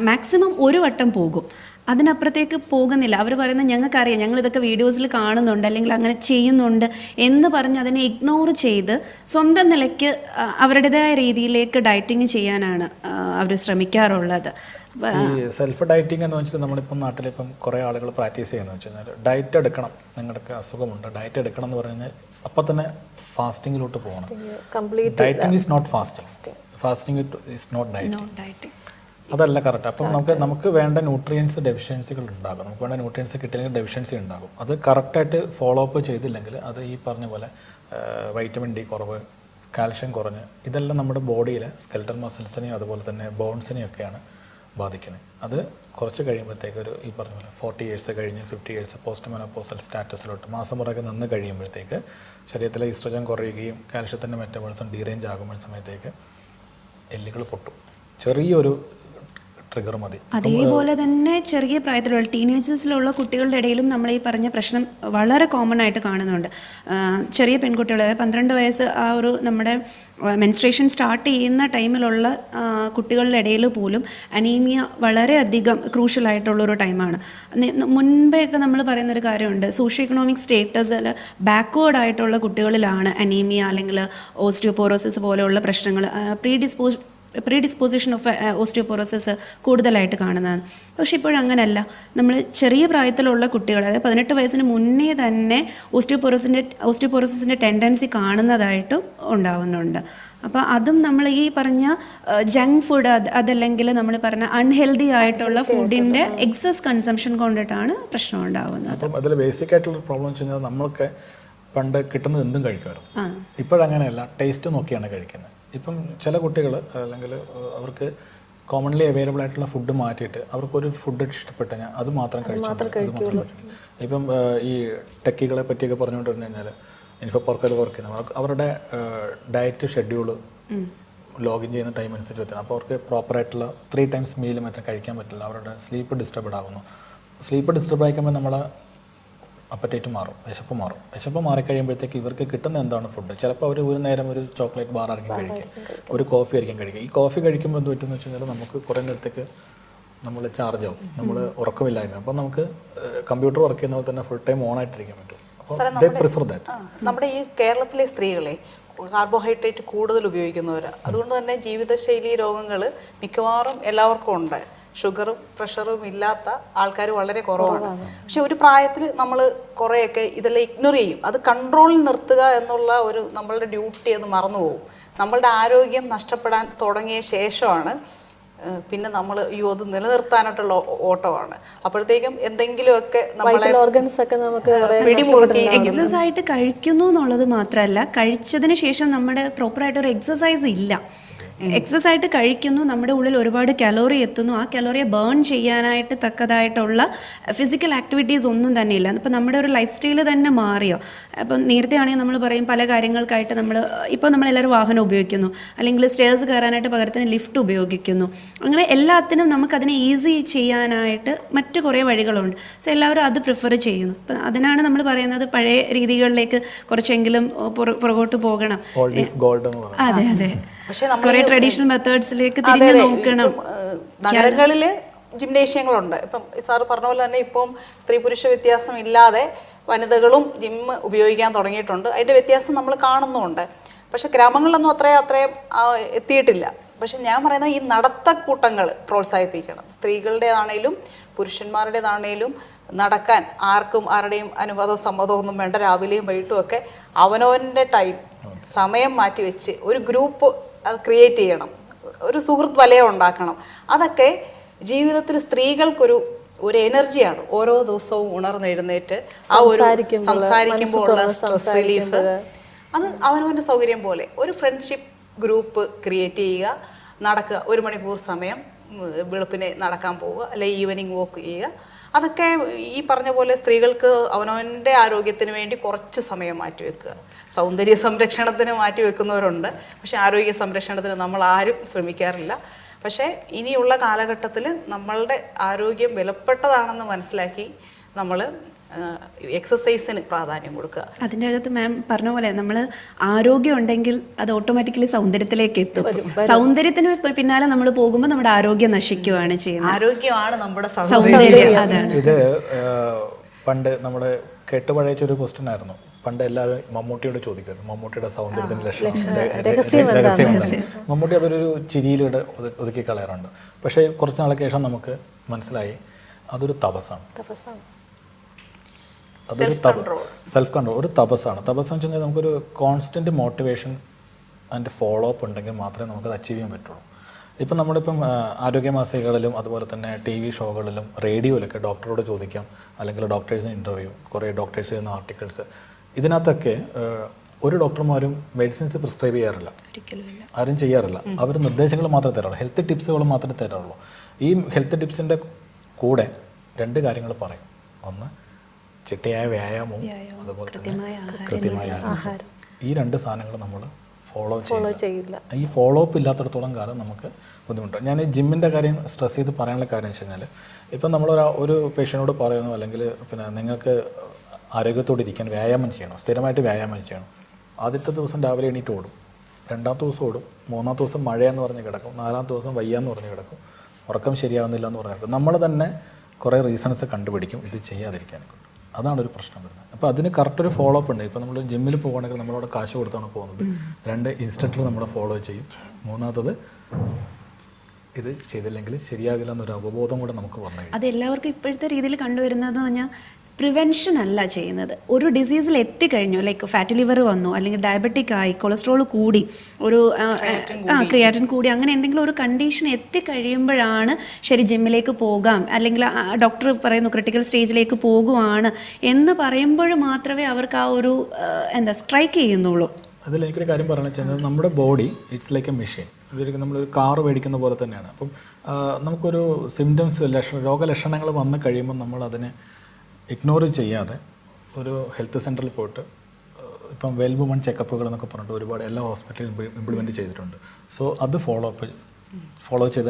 മാക്സിമം ഒരു വട്ടം പോകും, അതിനപ്പുറത്തേക്ക് പോകുന്നില്ല. അവർ പറയുന്നത് ഞങ്ങൾക്കറിയാം, ഞങ്ങളിതൊക്കെ വീഡിയോസിൽ കാണുന്നുണ്ട് അല്ലെങ്കിൽ അങ്ങനെ ചെയ്യുന്നുണ്ട് എന്ന് പറഞ്ഞ് അതിനെ ഇഗ്നോർ ചെയ്ത് സ്വന്തം നിലയ്ക്ക് അവരുടേതായ രീതിയിലേക്ക് ഡയറ്റിങ് ചെയ്യാനാണ് അവർ ശ്രമിക്കാറുള്ളത്. ഈ സെൽഫ് ഡയറ്റിംഗ് എന്ന് വെച്ചിട്ട് നമ്മളിപ്പം നാട്ടിലിപ്പം കുറേ ആളുകൾ പ്രാക്ടീസ് ചെയ്യുന്നത് വെച്ച് കഴിഞ്ഞാൽ ഡയറ്റ് എടുക്കണം, നിങ്ങൾക്ക് അസുഖമുണ്ട് ഡയറ്റ് എടുക്കണം എന്ന് പറഞ്ഞു കഴിഞ്ഞാൽ അപ്പം തന്നെ ഫാസ്റ്റിങ്ങിലോട്ട് പോകണം. Dieting is not fasting, fasting is not dieting. അതല്ല കറക്റ്റ്. അപ്പം നമുക്ക് വേണ്ട ന്യൂട്രിയൻസ് ഡെഫിഷ്യൻസികൾ ഉണ്ടാകും, നമുക്ക് വേണ്ട ന്യൂട്രിയൻസ് കിട്ടില്ലെങ്കിൽ ഡെഫിഷ്യൻസി ഉണ്ടാകും. അത് കറക്റ്റായിട്ട് ഫോളോ അപ്പ് ചെയ്തില്ലെങ്കിൽ അത് ഈ പറഞ്ഞ പോലെ വൈറ്റമിൻ ഡി കുറവ്, കാൽഷ്യം കുറഞ്ഞ്, ഇതെല്ലാം നമ്മുടെ ബോഡിയിലെ സ്കെൽറ്റൽ മസിൽസിനെയും അതുപോലെ തന്നെ ബോൺസിനെയും ഒക്കെയാണ് ബാധിക്കുന്നത്. അത് കുറച്ച് കഴിയുമ്പോഴത്തേക്ക് ഈ പറഞ്ഞ പോലെ 40 ഇയേഴ്സ് കഴിഞ്ഞ് 50 ഇയേഴ്സ് പോസ്റ്റ് മെനോപോസൽ സ്റ്റാറ്റസിലോട്ട് മാസം പുറകെ നിന്ന് കഴിയുമ്പോഴത്തേക്ക് ശരീരത്തിലെ ഈസ്ട്രോജൻ കുറയുകയും കാൽഷ്യത്തിൻ്റെ മെറ്റബോളിസം ഡീറേഞ്ച് ആകുമ്പോൾ സമയത്തേക്ക് എല്ലുകൾ പൊട്ടും. ചെറിയൊരു ട്രിഗർ മതി. അതേപോലെ തന്നെ ചെറിയ പ്രായത്തിലുള്ള ടീനേജേഴ്സിലുള്ള കുട്ടികളുടെ ഇടയിലും നമ്മൾ ഈ പറഞ്ഞ പ്രശ്നം വളരെ കോമൺ ആയിട്ട് കാണുന്നുണ്ട്. ചെറിയ പെൺകുട്ടികൾ, 12 വയസ്സ് ആ ഒരു നമ്മുടെ മെൻസ്ട്രേഷൻ സ്റ്റാർട്ട് ചെയ്യുന്ന ടൈമിലുള്ള കുട്ടികളുടെ ഇടയിൽ പോലും അനീമിയ വളരെയധികം ക്രൂഷ്യലായിട്ടുള്ളൊരു ടൈമാണ്. മുൻപേയൊക്കെ നമ്മൾ പറയുന്നൊരു കാര്യമുണ്ട്, സോഷ്യോ ഇക്കണോമിക് സ്റ്റേറ്റസിൽ ബാക്ക്വേർഡ് ആയിട്ടുള്ള കുട്ടികളിലാണ് അനീമിയ അല്ലെങ്കിൽ ഓസ്റ്റിയോപോറോസിസ് പോലെയുള്ള പ്രശ്നങ്ങൾ, പ്രീഡിസ്പോസിഷൻ ഓഫ് ഓസ്റ്റിയോപോറോസിസ് കൂടുതലായിട്ട് കാണുന്നതാണ്. പക്ഷേ ഇപ്പോഴങ്ങനെയല്ല. നമ്മൾ ചെറിയ പ്രായത്തിലുള്ള കുട്ടികൾ, അതായത് 18 വയസ്സിന് മുന്നേ തന്നെ ഓസ്റ്റിയോപോറോസിസിൻ്റെ ടെൻഡൻസി കാണുന്നതായിട്ടും ഉണ്ടാവുന്നുണ്ട്. അപ്പോൾ അതും നമ്മൾ ഈ പറഞ്ഞ ജങ്ക് ഫുഡ്, അതല്ലെങ്കിൽ നമ്മൾ പറഞ്ഞ അൺഹെൽത്തി ആയിട്ടുള്ള ഫുഡിൻ്റെ എക്സസ് കൺസംഷൻ കൊണ്ടിട്ടാണ് പ്രശ്നം ഉണ്ടാകുന്നത്. അപ്പം അതിൽ ബേസിക് ആയിട്ടുള്ള പ്രോബ്ലം വെച്ച് കഴിഞ്ഞാൽ നമ്മൾക്ക് പണ്ട് കിട്ടുന്നത് എന്തും കഴിക്കുമായിരുന്നു. ഇപ്പോഴങ്ങനെയല്ല, ടേസ്റ്റ് നോക്കിയാണ് കഴിക്കുന്നത്. ഇപ്പം ചില കുട്ടികൾ അല്ലെങ്കിൽ അവർക്ക് കോമൺലി അവൈലബിൾ ആയിട്ടുള്ള ഫുഡ് മാറ്റിയിട്ട് അവർക്കൊരു ഫുഡ് ഇഷ്ടപ്പെട്ടു കഴിഞ്ഞാൽ അത് മാത്രം കഴിച്ചു. ഇപ്പം ഈ ടെക്കികളെ പറ്റിയൊക്കെ പറഞ്ഞുകൊണ്ടിരുന്നു കഴിഞ്ഞാൽ ഇൻഫോപോർക്കൽ വർക്ക് ചെയ്യുന്ന അവരുടെ ഡയറ്റ് ഷെഡ്യൂൾ ലോഗിൻ ചെയ്യുന്ന ടൈം അനുസരിച്ച് വെച്ചാൽ അപ്പോൾ അവർക്ക് പ്രോപ്പറായിട്ടുള്ള 3 ടൈംസ് മീൽ മാത്രം കഴിക്കാൻ പറ്റില്ല. അവരുടെ സ്ലീപ്പ് ഡിസ്റ്റർബഡ് ആകുന്നു. സ്ലീപ്പ് ഡിസ്റ്റർബ് ആയിക്കുമ്പോൾ നമ്മളെ അപ്പറ്റേറ്റ് മാറും, വിശപ്പ് മാറിക്കഴിയുമ്പോഴത്തേക്ക് ഇവർക്ക് കിട്ടുന്ന എന്താണ് ഫുഡ്. ചിലപ്പോൾ അവർ ഒരു നേരം ഒരു ചോക്ലേറ്റ് ബാർ ആയിരിക്കും കഴിക്കുക, ഒരു കോഫി ആയിരിക്കും കഴിക്കുക. ഈ കോഫി കഴിക്കുമ്പോൾ എന്ത് പറ്റുമെന്ന് വെച്ച് കഴിഞ്ഞാൽ നമുക്ക് കുറേ നേരത്തേക്ക് നമ്മൾ ചാർജ് ആവും, നമ്മൾ ഉറക്കമില്ലായ്മ. അപ്പോൾ നമുക്ക് കമ്പ്യൂട്ടർ വർക്ക് ചെയ്യുന്ന പോലെ തന്നെ ഫുൾ ടൈം ഓൺ ആയിട്ടിരിക്കാൻ പറ്റും. നമ്മുടെ ഈ കേരളത്തിലെ സ്ത്രീകളെ കാർബോഹൈഡ്രേറ്റ് കൂടുതൽ ഉപയോഗിക്കുന്നവരാണ്. അതുകൊണ്ട് തന്നെ ജീവിതശൈലി രോഗങ്ങൾ മിക്കവാറും എല്ലാവർക്കും ഉണ്ട്. ഷുഗറും പ്രഷറും ഇല്ലാത്ത ആൾക്കാർ വളരെ കുറവാണ്. പക്ഷെ ഒരു പ്രായത്തിൽ നമ്മൾ കുറേയൊക്കെ ഇതെല്ലാം ഇഗ്നോർ ചെയ്യും. അത് കൺട്രോളിൽ നിർത്തുക എന്നുള്ള ഒരു നമ്മളുടെ ഡ്യൂട്ടി അത് മറന്നു പോകും. നമ്മളുടെ ആരോഗ്യം നഷ്ടപ്പെടാൻ തുടങ്ങിയ ശേഷമാണ് പിന്നെ നമ്മൾ അത് നിലനിർത്താനായിട്ടുള്ള ഓട്ടമാണ്. അപ്പോഴത്തേക്കും എന്തെങ്കിലുമൊക്കെ നമ്മളെ ഓർഗൻസ് ഒക്കെ നമുക്ക് പിടിമുറുക്കി. എക്സസൈസ് ആയിട്ട് കഴിക്കുന്നു എന്നുള്ളത് മാത്രമല്ല, കഴിച്ചതിന് ശേഷം നമ്മുടെ പ്രോപ്പറായിട്ടൊരു എക്സസൈസ് ഇല്ല. എക്സസൈസ് ആയിട്ട് കഴിക്കുന്നു, നമ്മുടെ ഉള്ളിൽ ഒരുപാട് കലോറി എത്തുന്നു, ആ കലോറിയെ ബേൺ ചെയ്യാനായിട്ട് തക്കതായിട്ടുള്ള ഫിസിക്കൽ ആക്ടിവിറ്റീസ് ഒന്നും തന്നെ ഇല്ല. ഇപ്പം നമ്മുടെ ഒരു ലൈഫ് സ്റ്റൈൽ തന്നെ മാറിയോ? അപ്പം നേരത്തെ ആണെങ്കിൽ നമ്മൾ പറയും പല കാര്യങ്ങൾക്കായിട്ട് ഇപ്പോൾ നമ്മളെല്ലാവരും വാഹനം ഉപയോഗിക്കുന്നു, അല്ലെങ്കിൽ സ്റ്റേഴ്സ് കയറാനായിട്ട് പകരത്തിന് ലിഫ്റ്റ് ഉപയോഗിക്കുന്നു. അങ്ങനെ എല്ലാത്തിനും നമുക്കതിനെ ഈസി ചെയ്യാനായിട്ട് മറ്റു കുറേ വഴികളുണ്ട്. സോ എല്ലാവരും അത് പ്രിഫർ ചെയ്യുന്നു. അപ്പം അതിനാണ് നമ്മൾ പറയുന്നത് പഴയ രീതികളിലേക്ക് കുറച്ചെങ്കിലും പുറകോട്ട് പോകണം. അതെ അതെ, പക്ഷെ കുറേ ട്രഡീഷണൽ മെത്തേഡ്സിലേക്ക് തിരിഞ്ഞു നോക്കണം. നഗരങ്ങളിൽ ജിംനേഷ്യങ്ങളുണ്ട്. ഇപ്പം സാറ് പറഞ്ഞ പോലെ തന്നെ ഇപ്പം സ്ത്രീ പുരുഷ വ്യത്യാസം ഇല്ലാതെ വനിതകളും ജിം ഉപയോഗിക്കാൻ തുടങ്ങിയിട്ടുണ്ട്. അതിൻ്റെ വ്യത്യാസം നമ്മൾ കാണുന്നുമുണ്ട്. പക്ഷെ ഗ്രാമങ്ങളിലൊന്നും അത്രയും എത്തിയിട്ടില്ല. പക്ഷെ ഞാൻ പറയുന്നത് ഈ നടത്തക്കൂട്ടങ്ങൾ പ്രോത്സാഹിപ്പിക്കണം. സ്ത്രീകളുടേതാണേലും പുരുഷന്മാരുടേതാണേലും നടക്കാൻ ആർക്കും ആരുടെയും അനുവാദവും സമ്മതവും ഒന്നും വേണ്ട. രാവിലെയും വൈകിട്ടും ഒക്കെ അവനവൻ്റെ സമയം മാറ്റി വെച്ച് ഒരു ഗ്രൂപ്പ് അത് ക്രിയേറ്റ് ചെയ്യണം, ഒരു സുഹൃത്ത് വലയം ഉണ്ടാക്കണം. അതൊക്കെ ജീവിതത്തിൽ സ്ത്രീകൾക്കൊരു എനർജിയാണ്. ഓരോ ദിവസവും ഉണർന്നെഴുന്നേറ്റ് ആ ഒരു സംസാരിക്കുമ്പോൾ ഉള്ള സ്ട്രെസ് റിലീഫ്, അത് അവനവൻ്റെ സൗകര്യം പോലെ ഒരു ഫ്രണ്ട്ഷിപ്പ് ഗ്രൂപ്പ് ക്രിയേറ്റ് ചെയ്യുക, നടക്കുക, 1 മണിക്കൂർ സമയം വെളുപ്പിനെ നടക്കാൻ പോവുക, അല്ലെങ്കിൽ ഈവനിങ് വോക്ക് ചെയ്യുക. അതൊക്കെ ഈ പറഞ്ഞ പോലെ സ്ത്രീകൾക്ക് അവനവൻ്റെ ആരോഗ്യത്തിന് വേണ്ടി കുറച്ച് സമയം മാറ്റിവെക്കുക. സൗന്ദര്യ സംരക്ഷണത്തിന് മാറ്റിവെക്കുന്നവരുണ്ട്, പക്ഷേ ആരോഗ്യ സംരക്ഷണത്തിന് നമ്മൾ ആരും ശ്രമിക്കാറില്ല. പക്ഷേ ഇനിയുള്ള കാലഘട്ടത്തിൽ നമ്മളുടെ ആരോഗ്യം വിലപ്പെട്ടതാണെന്ന് മനസ്സിലാക്കി നമ്മൾ എക്സസൈസിന് പ്രാധാന്യം കൊടുക്കുക. അതിൻ്റെ അകത്ത് മാം പറഞ്ഞ പോലെ നമ്മൾ ആരോഗ്യം ഉണ്ടെങ്കിൽ അത് ഓട്ടോമാറ്റിക്കലി സൗന്ദര്യത്തിലേക്ക് എത്തും. സൗന്ദര്യത്തിന് പിന്നാലെ നമ്മൾ പോകുമ്പോൾ നമ്മുടെ ആരോഗ്യം നശിക്കുകയാണ് ചെയ്യുന്നത്. ആരോഗ്യമാണ് നമ്മുടെ സൗന്ദര്യം. അതാണ് ഇത് പണ്ട് നമ്മുടെ കേട്ടുപഴച്ചൊരു ക്വസ്റ്റ്യൻ ആയിരുന്നു. പണ്ട് എല്ലാവരും മമ്മൂട്ടിയോട് ചോദിക്കുമായിരുന്നു, മമ്മൂട്ടിയുടെ സൗന്ദര്യത്തിന്റെ രഹസ്യം. മമ്മൂട്ടി അതൊരു ചിരിയിലൂടെ ഒതുക്കി കളയാറുണ്ട്. പക്ഷേ കുറച്ച് നാളെ ശേഷം നമുക്ക് മനസ്സിലായി അതൊരു തപസ്സാണ്. അതൊരു സെൽഫ് കൺട്രോൾ, ഒരു തപസ്സാണ്. തപസ്സെന്ന് വെച്ച് കഴിഞ്ഞാൽ നമുക്കൊരു constant motivation and follow up ഉണ്ടെങ്കിൽ മാത്രമേ നമുക്കത് അച്ചീവ് ചെയ്യാൻ പറ്റുള്ളൂ. ഇപ്പം നമ്മളിപ്പം ആരോഗ്യ മാസികകളിലും അതുപോലെ തന്നെ TV ഷോകളിലും റേഡിയോയിലൊക്കെ ഡോക്ടറോട് ചോദിക്കാം, അല്ലെങ്കിൽ ഡോക്ടേഴ്സിന് ഇൻ്റർവ്യൂ, കുറേ ഡോക്ടേഴ്സ് ചെയ്യുന്ന ആർട്ടിക്കിൾസ്, ഇതിനകത്തൊക്കെ ഒരു ഡോക്ടർമാരും മെഡിസിൻസ് പ്രിസ്ക്രൈബ് ചെയ്യാറില്ല, ആരും ചെയ്യാറില്ല. അവർ നിർദ്ദേശങ്ങൾ മാത്രമേ തരാറുള്ളൂ, ഹെൽത്ത് ടിപ്സുകൾ മാത്രമേ തരാറുള്ളൂ. ഈ ഹെൽത്ത് ടിപ്സിൻ്റെ കൂടെ 2 കാര്യങ്ങൾ പറയും. ഒന്ന്, ചിട്ടയായ വ്യായാമവും അതുപോലെ തന്നെ കൃത്യമായ ആഹാരം. ഈ 2 സാധനങ്ങൾ നമ്മൾ ഫോളോ ചെയ്യില്ല. ഈ ഫോളോ അപ്പ് ഇല്ലാത്തടത്തോളം കാലം നമുക്ക് ബുദ്ധിമുട്ടാണ്. ഞാൻ ഈ ജിമ്മിൻ്റെ കാര്യം സ്ട്രെസ് ചെയ്ത് പറയാനുള്ള കാര്യം വെച്ച് കഴിഞ്ഞാൽ, ഇപ്പം നമ്മളൊരു പേഷ്യനോട് പറയുന്നു, അല്ലെങ്കിൽ പിന്നെ നിങ്ങൾക്ക് ആരോഗ്യത്തോടെ ഇരിക്കാൻ വ്യായാമം ചെയ്യണം, സ്ഥിരമായിട്ട് വ്യായാമം ചെയ്യണം. ആദ്യത്തെ ദിവസം രാവിലെ എണീറ്റ് ഓടും, 2ാമത്തെ ദിവസം ഓടും, 3ാമത്തെ ദിവസം മഴയെന്ന് പറഞ്ഞ് കിടക്കും, 4ാമത്തെ ദിവസം വയ്യാന്ന് പറഞ്ഞ് കിടക്കും, ഉറക്കം ശരിയാവുന്നില്ല എന്ന് പറഞ്ഞ് കിടക്കും. നമ്മൾ തന്നെ കുറേ റീസൺസ് കണ്ടുപിടിക്കും ഇത് ചെയ്യാതിരിക്കാനൊക്കെ. അതാണ് ഒരു പ്രശ്നം വരുന്നത്. അപ്പോൾ അതിന് കറക്റ്റ് ഒരു ഫോളോ അപ്പ് ഉണ്ട്. ഇപ്പോൾ നമ്മൾ ജിമ്മിൽ പോകുകയാണെങ്കിൽ നമ്മളവിടെ കാശ് കൊടുത്താണ് പോകുന്നത്. 2 ഇൻസ്ട്രക്ടർ നമ്മളെ ഫോളോ ചെയ്യും. 3ാമത്തത് ഇത് ചെയ്തില്ലെങ്കിൽ ശരിയാകില്ല എന്നൊരു അവബോധം കൂടെ നമുക്ക് വന്നു. അത് എല്ലാവർക്കും ഇപ്പോഴത്തെ രീതിയിൽ കണ്ടുവരുന്നതെന്ന് പറഞ്ഞാൽ പ്രിവെൻഷൻ അല്ല ചെയ്യുന്നത്. ഒരു ഡിസീസിൽ എത്തിക്കഴിഞ്ഞു, ലൈക്ക് ഫാറ്റി ലിവർ വന്നു, അല്ലെങ്കിൽ ഡയബറ്റിക് ആയി, കൊളസ്ട്രോൾ കൂടി, ഒരു ക്രിയാറ്റിൻ കൂടി, അങ്ങനെ എന്തെങ്കിലും ഒരു കണ്ടീഷൻ എത്തിക്കഴിയുമ്പോഴാണ് ശരി ജിമ്മിലേക്ക് പോകാം, അല്ലെങ്കിൽ ഡോക്ടർ പറയുന്നു ക്രിട്ടിക്കൽ സ്റ്റേജിലേക്ക് പോകുവാണ് എന്ന് പറയുമ്പോൾ മാത്രമേ അവർക്ക് ആ ഒരു സ്ട്രൈക്ക് ചെയ്യുന്നുള്ളൂ. അതിൽ എനിക്കൊരു കാര്യം പറഞ്ഞു വെച്ചാൽ, നമ്മുടെ body it's like A machine. നമ്മളൊരു കാർ മേടിക്കുന്ന പോലെ തന്നെയാണ്. അപ്പം നമുക്കൊരു സിംറ്റംസ്, രോഗലക്ഷണങ്ങൾ വന്നു കഴിയുമ്പോൾ നമ്മൾ അതിനെ ഇഗ്നോർ ചെയ്യാതെ ഒരു ഹെൽത്ത് സെൻ്ററിൽ പോയിട്ട്, ഇപ്പം വെൽവുമൺ ചെക്കപ്പുകൾ എന്നൊക്കെ പറഞ്ഞിട്ട് ഒരുപാട് എല്ലാ ഹോസ്പിറ്റലിലും ഇംപ്ലിമെൻറ്റ് ചെയ്തിട്ടുണ്ട്. സോ അത് ഫോളോ ചെയ്ത്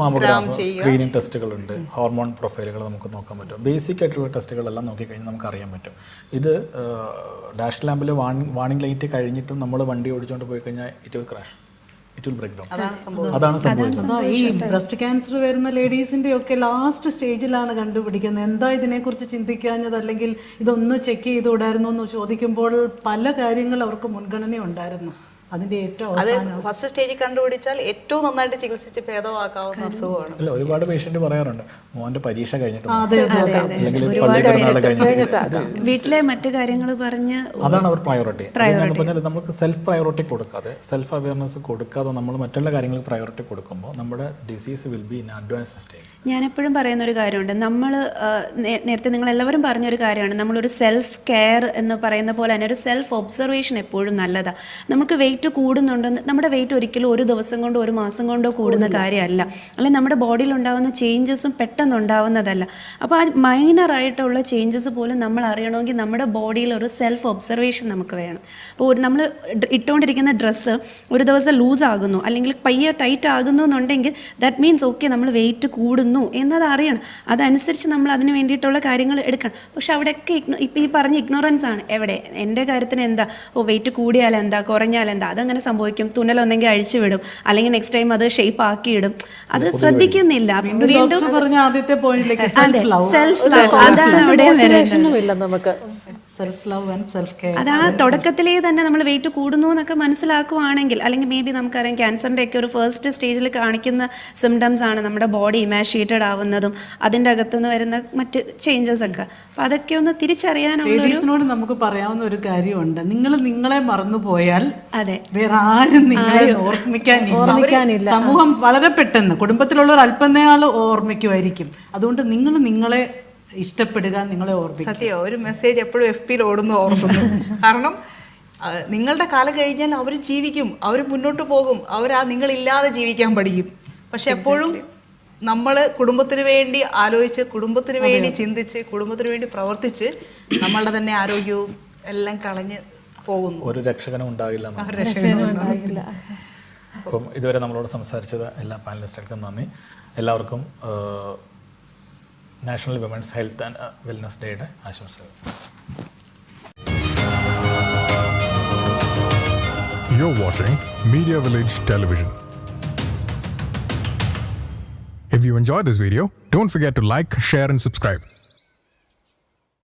മാമോഗ്രാം, സ്ക്രീനിങ് ടെസ്റ്റുകളുണ്ട്, ഹോർമോൺ പ്രൊഫൈലുകൾ നമുക്ക് നോക്കാൻ പറ്റും. ബേസിക് ആയിട്ടുള്ള ടെസ്റ്റുകളെല്ലാം നോക്കിക്കഴിഞ്ഞാൽ നമുക്ക് അറിയാൻ പറ്റും. ഇത് ഡാഷ് ലാമ്പിൽ വാർണിംഗ് ലൈറ്റ് കഴിഞ്ഞിട്ടും നമ്മൾ വണ്ടി ഓടിച്ചുകൊണ്ട് പോയി കഴിഞ്ഞാൽ it it will break down. അതാണ് സംഭവം. അതാണ് സംഭവിച്ചത്. അതാ ഈ ബ്രസ്റ്റ് ക്യാൻസർ വരുന്ന ലേഡീസിന്റെ ഒക്കെ ലാസ്റ്റ് സ്റ്റേജിലാണ് കണ്ടുപിടിക്കുന്നത്. എന്താ ഇതിനെക്കുറിച്ച് ചിന്തിക്കാഞ്ഞത്, അല്ലെങ്കിൽ ഇതൊന്ന് ചെക്ക് ചെയ്തുകൂടായിരുന്നു എന്ന് ചോദിക്കുമ്പോൾ പല കാര്യങ്ങൾ അവർക്ക് മുൻഗണന ഉണ്ടായിരുന്നു. അതിന്റെ ഏറ്റവും അത് ഫസ്റ്റ് സ്റ്റേജിൽ കണ്ടുപിടിച്ചാൽ ഏറ്റവും നന്നായിട്ട് ചികിത്സിച്ച് ഭേദമാക്കാവുന്ന അസുഖമാണ്. അല്ല, ഒരുപാട് പേഷ്യന്റ് പറയാറുണ്ട് മോന്റെ പരീക്ഷ കഴിഞ്ഞിട്ട് അതെ അല്ലെങ്കിൽ പള്ളി പെരുന്നാൾ കഴിഞ്ഞിട്ട്. വീട്ടിലെ മറ്റു കാര്യങ്ങൾ പറഞ്ഞ് അതാണ് അവർ പ്രയോറിറ്റി. പറഞ്ഞാൽ നമുക്ക് സെൽഫ് പ്രയോറിറ്റി കൊടുക്കാതെ, സെൽഫ് അവയർനെസ് കൊടുക്കാതെ നമ്മൾ മറ്റുള്ള കാര്യങ്ങൾക്ക് പ്രയോറിറ്റി കൊടുക്കുമ്പോൾ നമ്മുടെ disease will be in advanced stage. ഞാനെപ്പോഴും പറയുന്ന ഒരു കാര്യമുണ്ട്, നമ്മൾ നേരത്തെ നിങ്ങളെല്ലാവരും പറഞ്ഞൊരു കാര്യമാണ്, നമ്മളൊരു സെൽഫ് കെയർ എന്ന് പറയുന്ന പോലെ തന്നെ ഒരു സെൽഫ് ഒബ്സർവേഷൻ എപ്പോഴും നല്ലതാണ്. നമുക്ക് വെയിറ്റ് കൂടുന്നുണ്ടെന്ന്, നമ്മുടെ വെയിറ്റ് ഒരിക്കലും ഒരു ദിവസം കൊണ്ടോ ഒരു മാസം കൊണ്ടോ കൂടുന്ന കാര്യമല്ല, അല്ലെങ്കിൽ നമ്മുടെ ബോഡിയിൽ ഉണ്ടാകുന്ന ചേഞ്ചസും പെട്ടെന്ന് ഉണ്ടാവുന്നതല്ല. അപ്പോൾ ആ മൈനറായിട്ടുള്ള ചേഞ്ചസ് പോലും നമ്മൾ അറിയണമെങ്കിൽ നമ്മുടെ ബോഡിയിൽ ഒരു സെൽഫ് ഒബ്സർവേഷൻ നമുക്ക് വേണം. അപ്പോൾ നമ്മൾ ഇട്ടുകൊണ്ടിരിക്കുന്ന ഡ്രസ്സ് ഒരു ദിവസം ലൂസ് ആകുന്നു അല്ലെങ്കിൽ പയ്യെ ടൈറ്റ് ആകുന്നു എന്നുണ്ടെങ്കിൽ ദാറ്റ് മീൻസ് ഓക്കെ നമ്മൾ വെയിറ്റ് കൂടുന്നു എന്നത് അറിയണം. അതനുസരിച്ച് നമ്മൾ അതിന് വേണ്ടിയിട്ടുള്ള കാര്യങ്ങൾ എടുക്കണം. പക്ഷെ അവിടെയൊക്കെ ഇപ്പം ഈ പറഞ്ഞ ഇഗ്നോറൻസ് ആണ്. എവിടെ എൻ്റെ കാര്യത്തിന് എന്താ, വെയിറ്റ് കൂടിയാൽ എന്താ, കുറഞ്ഞാൽ എന്താ, അതങ്ങനെ സംഭവിക്കും. തുന്നലൊന്നെങ്കിൽ അഴിച്ചു വിടും, അല്ലെങ്കിൽ നെക്സ്റ്റ് ടൈം അത് ഷേപ്പ് ആക്കിയിടും. അത് ശ്രദ്ധിക്കുന്നില്ല. വീണ്ടും പറഞ്ഞ ആദ്യത്തെ പോയിന്റിലേക്ക് അതെ, സെൽഫ് ലവ് അതാണ് അവിടെ വരേണ്ടത്. ഇല്ല നമുക്ക് self love and self care. അത് ആ തുടക്കത്തിലേ തന്നെ നമ്മൾ വെയിറ്റ് കൂടുന്നു എന്നൊക്കെ മനസ്സിലാക്കുവാണെങ്കിൽ, അല്ലെങ്കിൽ മേ ബി നമുക്കറിയാം ക്യാൻസറിൻ്റെ ഒക്കെ ഒരു ഫസ്റ്റ് സ്റ്റേജിൽ കാണിക്കുന്ന സിംറ്റംസ് ആണ് നമ്മുടെ ബോഡി ഇമാഷിയേറ്റഡ് ആവുന്നതും അതിൻ്റെ അകത്തുനിന്ന് വരുന്ന മറ്റ് ചേഞ്ചസ് ഒക്കെ. അപ്പം അതൊക്കെ ഒന്ന് തിരിച്ചറിയാനുള്ള ലേഡീസിനോട് നമുക്ക് പറയാവുന്ന ഒരു കാര്യമുണ്ട്, നിങ്ങൾ നിങ്ങളെ മറന്നുപോയാൽ അതെ വേറെ ആരും നിങ്ങളെ ഓർമ്മിക്കാനില്ല. സമൂഹം വളരെ പെട്ടെന്ന്, കുടുംബത്തിലുള്ളവർ അല്പനയാൾ ഓർമ്മിക്കുമായിരിക്കും. അതുകൊണ്ട് നിങ്ങൾ നിങ്ങളെ ഇഷ്ടപ്പെടുക, നിങ്ങളെ ഓർമ്മിക്കുക. സത്യം, ഒരു മെസ്സേജ് എപ്പോഴും FBയിൽ ഓടുന്നു ഓർക്കുന്നു. കാരണം നിങ്ങളുടെ കാലം കഴിഞ്ഞാൽ അവർ ജീവിക്കും, അവർ മുന്നോട്ട് പോകും, നിങ്ങളില്ലാതെ ജീവിക്കാൻ പഠിക്കും. പക്ഷെ എപ്പോഴും നമ്മൾ കുടുംബത്തിന് വേണ്ടി ആലോചിച്ച്, കുടുംബത്തിന് വേണ്ടി ചിന്തിച്ച്, കുടുംബത്തിന് വേണ്ടി പ്രവർത്തിച്ച് നമ്മളുടെ തന്നെ ആരോഗ്യവും എല്ലാം കളഞ്ഞ് പോകുന്നു. ഒരു രക്ഷകനും ഉണ്ടാകില്ല. അപ്പം ഇതുവരെ നമ്മളോട് സംസാരിച്ചത് എല്ലാ പാനലിസ്റ്റുകൾക്കും നന്ദി. എല്ലാവർക്കും national women's health and wellness ഡേയുടെ ആശംസകൾ. You're watching Media Village Television. If you enjoyed this video, don't forget to like, share and subscribe.